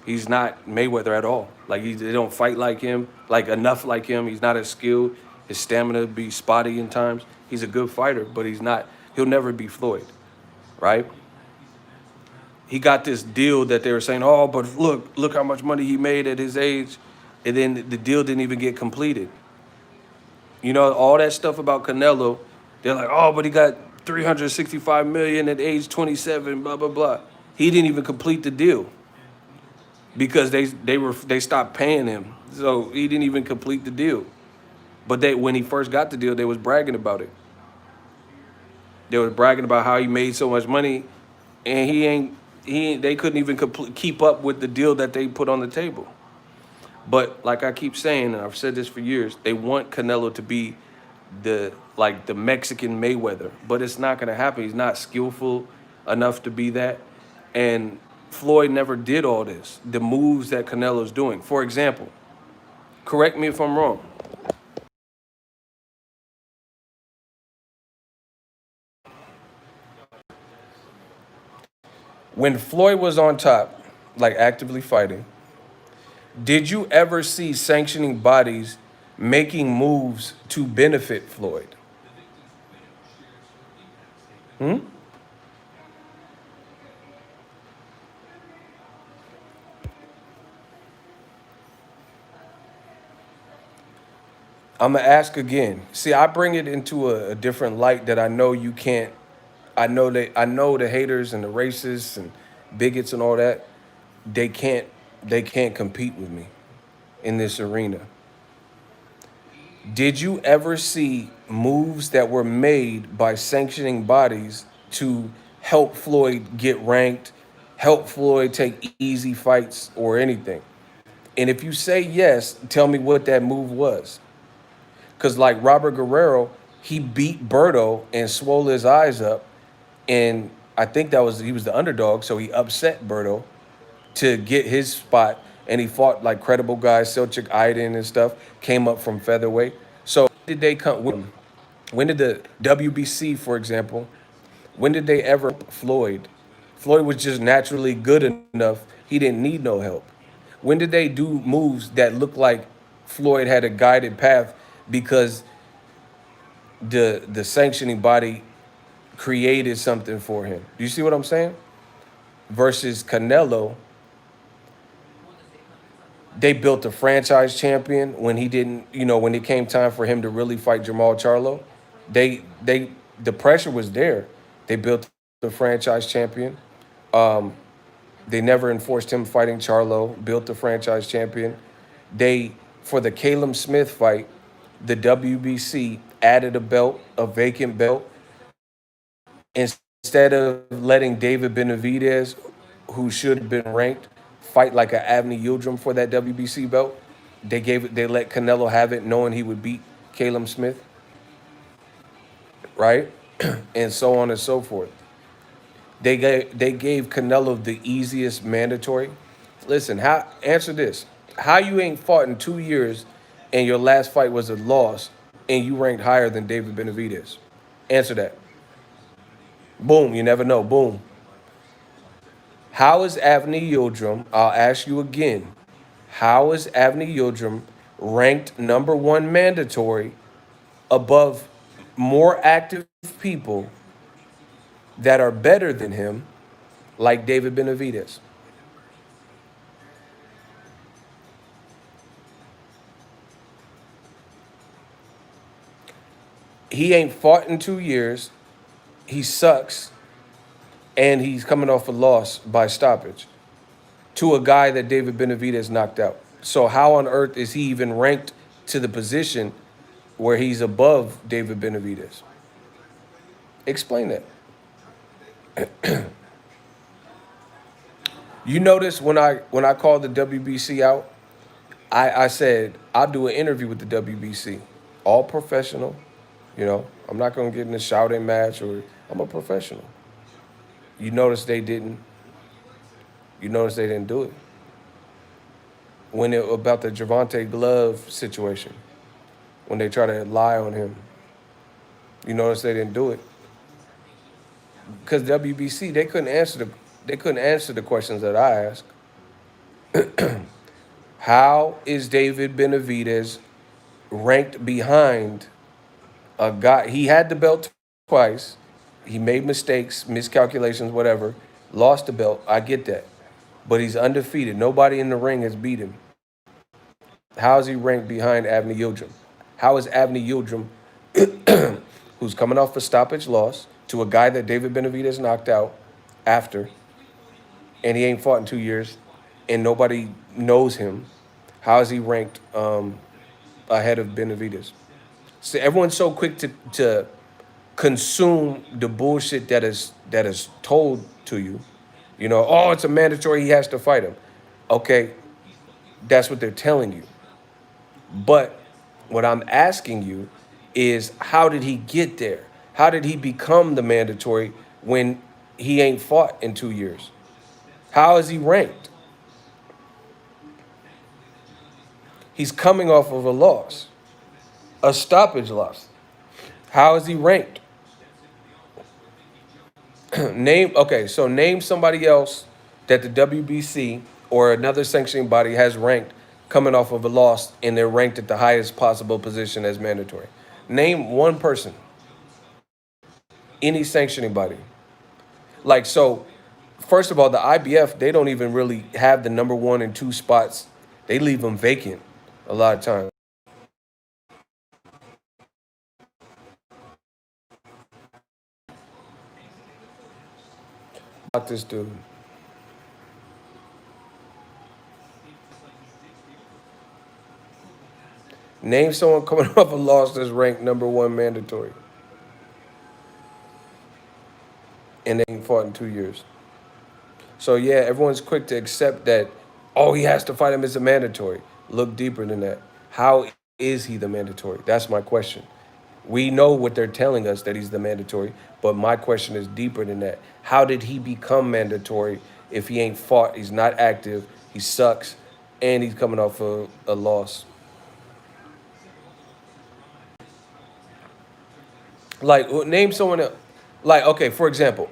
He's not Mayweather at all. Like they don't fight like him, like enough like him. He's not as skilled. His stamina be spotty in times. He's a good fighter, but he's not. He'll never be Floyd, right? He got this deal that they were saying, oh, but look how much money he made at his age, and then the deal didn't even get completed. You know, all that stuff about Canelo, they're like, oh, but he got 365 million at age 27, blah blah blah. He didn't even complete the deal because they stopped paying him, so he didn't even complete the deal. But when he first got the deal, they was bragging about it. They was bragging about how he made so much money, and they couldn't even keep up with the deal that they put on the table. But like I keep saying, and I've said this for years, they want Canelo to be the Mexican Mayweather, but it's not going to happen. He's not skillful enough to be that. And Floyd never did all this, the moves that Canelo's doing. For example, correct me if I'm wrong. When Floyd was on top, like actively fighting, did you ever see sanctioning bodies making moves to benefit Floyd? I'm gonna ask again. See, I bring it into a different light that I know you can't. I know the haters and the racists and bigots and all that. They can't. They can't compete with me in this arena. Did you ever see moves that were made by sanctioning bodies to help Floyd get ranked, help Floyd take easy fights or anything? And if you say yes, tell me what that move was. Because like Robert Guerrero, he beat Berto and swole his eyes up. And I think that was he was the underdog, so he upset Berto to get his spot. And he fought like credible guys, Selchuk Aydin and stuff, came up from featherweight. So did they come? When did the WBC, for example, when did they ever help Floyd? Floyd was just naturally good enough. He didn't need no help. When did they do moves that looked like Floyd had a guided path because the sanctioning body created something for him? Do you see what I'm saying? Versus Canelo, they built a franchise champion when he didn't, when it came time for him to really fight Jamal Charlo. The pressure was there. They built the franchise champion. They never enforced him fighting Charlo, built the franchise champion. They, for the Caleb Smith fight, the WBC added a belt, a vacant belt. Instead of letting David Benavidez, who should have been ranked, fight like an Avni Yildirim for that WBC belt, they let Canelo have it, knowing he would beat Caleb Smith, right? And so on and so forth. They gave Canelo the easiest mandatory. Listen, answer this. How you ain't fought in 2 years and your last fight was a loss and you ranked higher than David Benavidez? Answer that. Boom, you never know. Boom. How is Avni Yildirim, I'll ask you again, how is Avni Yildirim ranked #1 mandatory above more active people that are better than him, like David Benavidez? He ain't fought in 2 years. He sucks. And he's coming off a loss by stoppage to a guy that David Benavidez knocked out. So how on earth is he even ranked to the position where he's above David Benavidez? Explain that. You notice when I called the WBC out, I said I'll do an interview with the WBC, all professional. I'm not gonna get in a shouting match, or I'm a professional. You notice they didn't. You notice they didn't do it when it about the Javante Glove situation. When they try to lie on him, you notice they didn't do it because WBC they couldn't answer the questions that I asked. How is David Benavidez ranked behind a guy? He had the belt twice. He made mistakes, miscalculations, whatever. Lost the belt. I get that. But he's undefeated. Nobody in the ring has beat him. How is he ranked behind Avni Yildirim? How is Avni Yildirim, who's coming off a stoppage loss to a guy that David Benavidez knocked out after, and he ain't fought in 2 years, and nobody knows him, how is he ranked ahead of Benavidez? So everyone's so quick to consume the bullshit that is told to you. Oh, it's a mandatory, he has to fight him. Okay, that's what they're telling you. But what I'm asking you is, how did he get there? How did he become the mandatory when he ain't fought in 2 years? How is he ranked? He's coming off of a loss, a stoppage loss. How is he ranked? Name somebody else that the WBC or another sanctioning body has ranked coming off of a loss, and they're ranked at the highest possible position as mandatory. Name one person, any sanctioning body. First of all, the IBF, they don't even really have the #1 and 2 spots. They leave them vacant a lot of times. this dude. Name someone coming off a loss that's ranked #1 mandatory and they ain't fought in 2 years. So yeah, everyone's quick to accept that, oh, he has to fight him as a mandatory. Look deeper than that. How is he the mandatory? That's my question. We know what they're telling us that he's the mandatory, but my question is deeper than that. How did he become mandatory if he ain't fought, he's not active, he sucks, and he's coming off a loss? Like, name someone else. Like, okay, for example,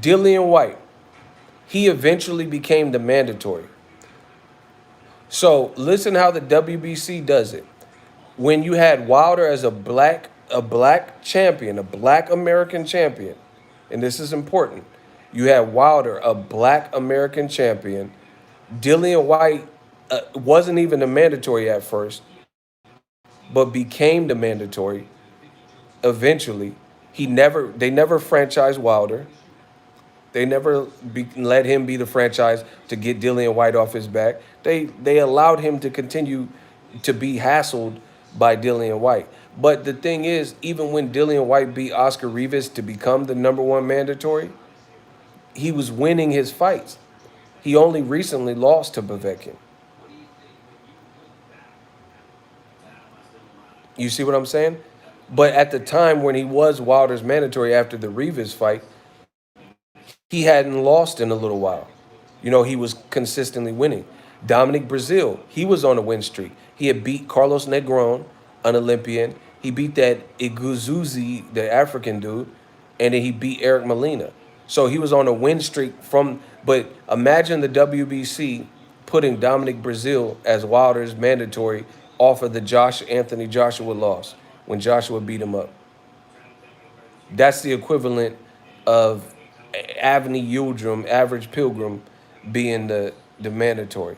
Dillian White. He eventually became the mandatory. So listen how the WBC does it. When you had Wilder as a black champion, a black American champion, and this is important. You had Wilder, a black American champion. Dillian White wasn't even the mandatory at first, but became the mandatory eventually. They never franchised Wilder. They never let him be the franchise to get Dillian White off his back. They allowed him to continue to be hassled by Dillian White. But the thing is, even when Dillian White beat Oscar Rivas to become the #1 mandatory, he was winning his fights. He only recently lost to Povetkin. You see what I'm saying? But at the time when he was Wilder's mandatory after the Rivas fight, he hadn't lost in a little while. You know, he was consistently winning. Dominic Brazil, he was on a win streak. He had beat Carlos Negron, an Olympian. He beat that Iguzuzi, the African dude, and then he beat Eric Molina. So he was on a win streak but imagine the WBC putting Dominic Brazil as Wilder's mandatory off of the Anthony Joshua loss when Joshua beat him up. That's the equivalent of Avni Yildirim, Average Pilgrim, being the mandatory.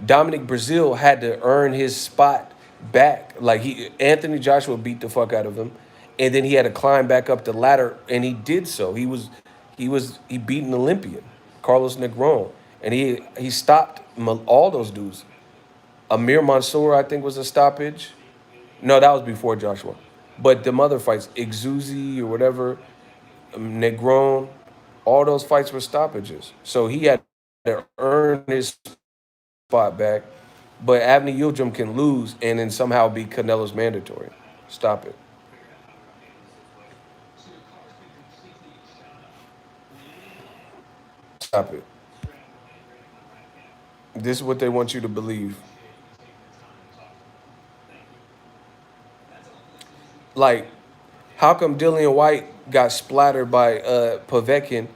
Dominic Brazil had to earn his spot back. Like Anthony Joshua beat the fuck out of him, and then he had to climb back up the ladder, and he did so. He beat an Olympian, Carlos Negron, and he stopped all those dudes. Amir Mansour, I think, was a stoppage. No, that was before Joshua. But the other fights, Iguzuzi or whatever, Negron, all those fights were stoppages. So he had to earn his spot back. But Avni Yildirim can lose and then somehow be Canelo's mandatory. Stop it. Stop it. This is what they want you to believe. Like, how come Dillian White got splattered by Povetkin,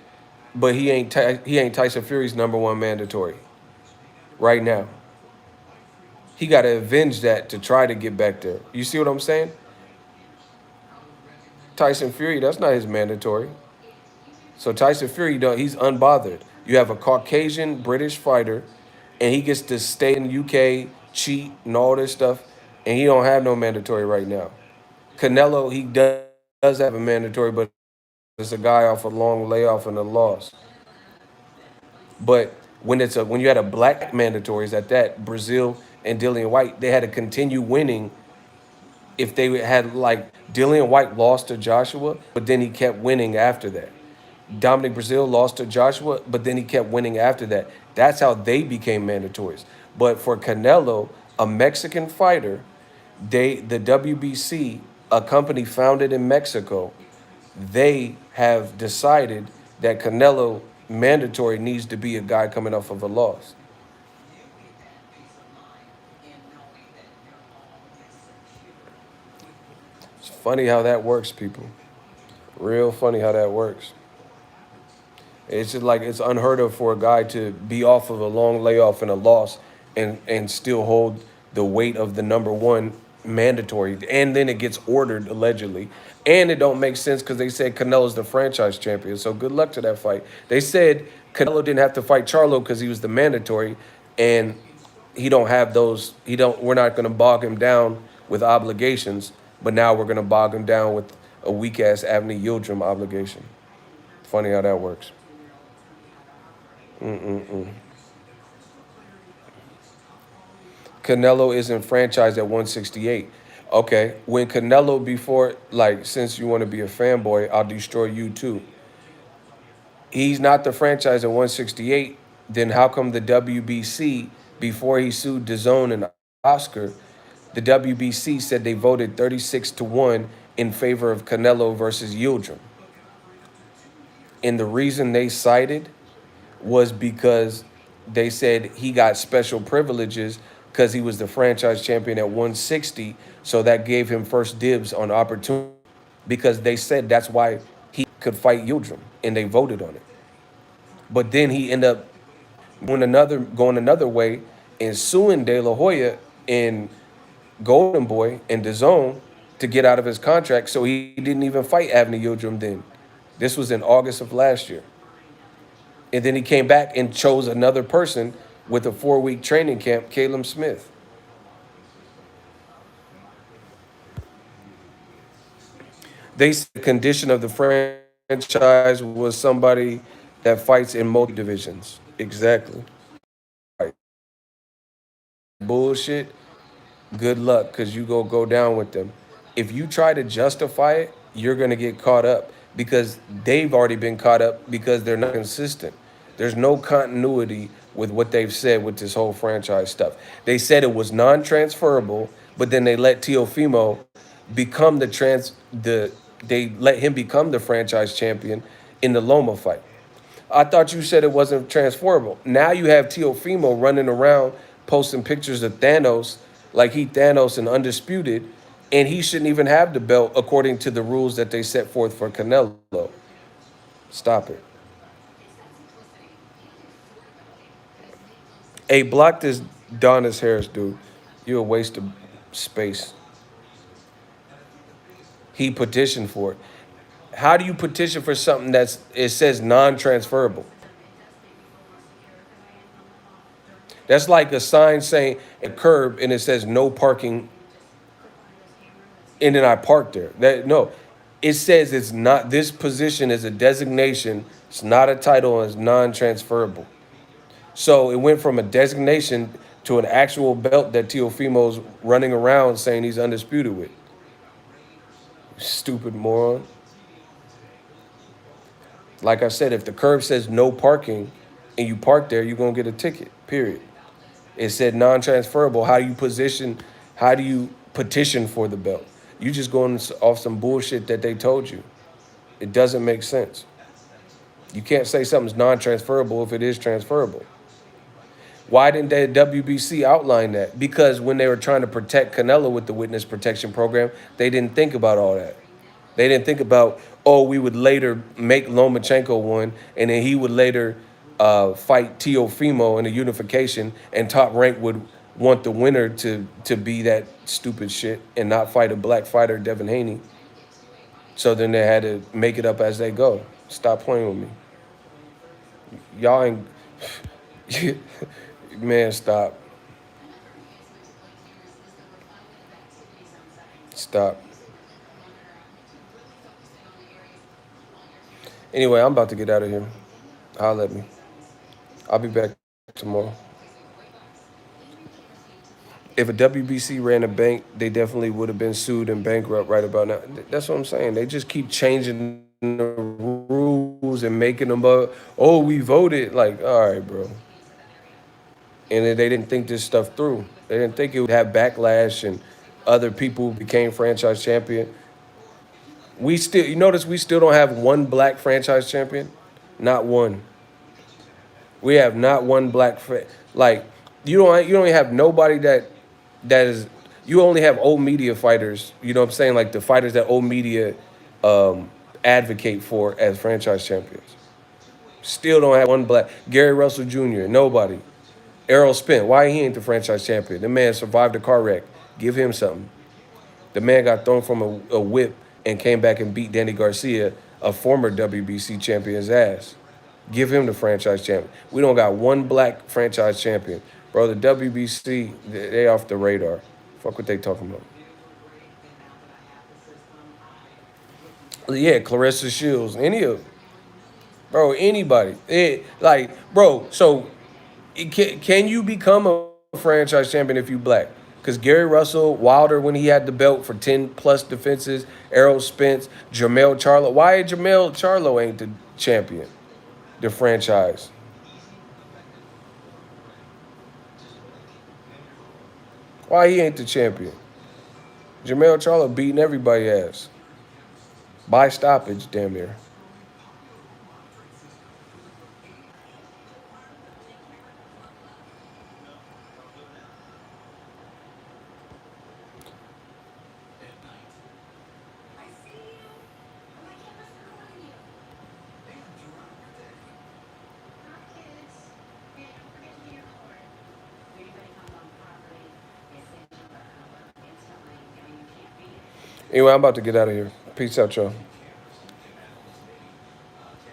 but he ain't Tyson Fury's #1 mandatory right now? He got to avenge that to try to get back there. You see what I'm saying? Tyson Fury, that's not his mandatory. So Tyson Fury, he's unbothered. You have a Caucasian British fighter, and he gets to stay in the UK, cheat, and all this stuff, and he don't have no mandatory right now. Canelo, he does have a mandatory, but it's a guy off a long layoff and a loss. But when you had a black mandatories at that, Brazil and Dillian White, they had to continue winning. If they had, like, Dillian White lost to Joshua, but then he kept winning after that. Dominic Brazil lost to Joshua, but then he kept winning after that. That's how they became mandatories. But for Canelo, a Mexican fighter, the WBC, a company founded in Mexico, they have decided that Canelo mandatory needs to be a guy coming off of a loss. It's funny how that works, people. Real funny how that works. It's just like it's unheard of for a guy to be off of a long layoff and a loss and still hold the weight of the #1 mandatory. And then it gets ordered allegedly. And it don't make sense because they said Canelo's the franchise champion. So good luck to that fight. They said Canelo didn't have to fight Charlo because he was the mandatory, and he don't have those. We're not going to bog him down with obligations, but now we're going to bog him down with a weak ass Avni Yildirim obligation. Funny how that works. Canelo isn't franchised at 168. Okay, when Canelo before, like, since you want to be a fanboy, I'll destroy you too. He's not the franchise at 168. Then how come the WBC, before he sued DAZN and Oscar, the WBC said they voted 36-1 in favor of Canelo versus Yildirim? And the reason they cited was because they said he got special privileges because he was the franchise champion at 160. So that gave him first dibs on opportunity because they said that's why he could fight Yildirim and they voted on it. But then he ended up going another way and suing De La Hoya and Golden Boy and DAZN to get out of his contract. So he didn't even fight Avni Yildirim then. This was in August of last year. And then he came back and chose another person with a 4-week training camp, Caleb Smith. They said the condition of the franchise was somebody that fights in multi divisions. Exactly. Right. Bullshit. Good luck because you go down with them. If you try to justify it, you're going to get caught up because they've already been caught up because they're not consistent. There's no continuity with what they've said with this whole franchise stuff. They said it was non-transferable, but then they let Teofimo become they let him become the franchise champion in the Loma fight. I thought you said it wasn't transferable. Now you have Teofimo running around posting pictures of Thanos like he Thanos and undisputed, and he shouldn't even have the belt according to the rules that they set forth for Canelo. Stop it. Hey, block this Donis Harris dude. You're a waste of space. He petitioned for it. How do you petition for something it says non-transferable? That's like a sign saying a curb and it says no parking, and then I park there. That no, it says it's not. This position is a designation. It's not a title and it's non-transferable. So it went from a designation to an actual belt that Teofimo's running around saying he's undisputed with. Stupid moron. Like I said, if the curb says no parking and you park there, you're gonna get a ticket. Period. It said non-transferable. How do you petition for the belt? You just going off some bullshit that they told you. It doesn't make sense. You can't say something's non-transferable if it is transferable. Why didn't the WBC outline that? Because when they were trying to protect Canelo with the witness protection program, they didn't think about all that. They didn't think about, oh, we would later make Lomachenko one, and then he would later fight Teofimo in a unification, and Top Rank would want the winner to be that stupid shit and not fight a black fighter, Devin Haney. So then they had to make it up as they go. Stop playing with me. Y'all ain't... Man, stop. Stop. Anyway, I'm about to get out of here. Holler at me. I'll be back tomorrow. If a WBC ran a bank, they definitely would have been sued and bankrupt right about now. That's what I'm saying. They just keep changing the rules and making them up. Oh, we voted. Like, all right, bro. And they didn't think this stuff through. They didn't think it would have backlash and other people became franchise champion. You notice we still don't have one black franchise champion? Not one. We have not one black, like, you don't have nobody that is, you only have old media fighters, you know what I'm saying? Like the fighters that old media advocate for as franchise champions. Still don't have one black. Gary Russell Jr., nobody. Errol Spence, why he ain't the franchise champion? The man survived a car wreck. Give him something. The man got thrown from a whip and came back and beat Danny Garcia, a former WBC champion's ass. Give him the franchise champion. We don't got one black franchise champion. Bro, the WBC, they off the radar. Fuck what they talking about. Yeah, Clarissa Shields, any of them. Bro, anybody. Bro, so can you become a franchise champion if you black? Because Gary Russell, Wilder, when he had the belt for 10 plus defenses, Errol Spence, Jermell Charlo. Why Jermell Charlo ain't the champion, the franchise? Why he ain't the champion? Jermell Charlo beating everybody ass. By stoppage, damn near. Anyway, I'm about to get out of here. Peace out, y'all.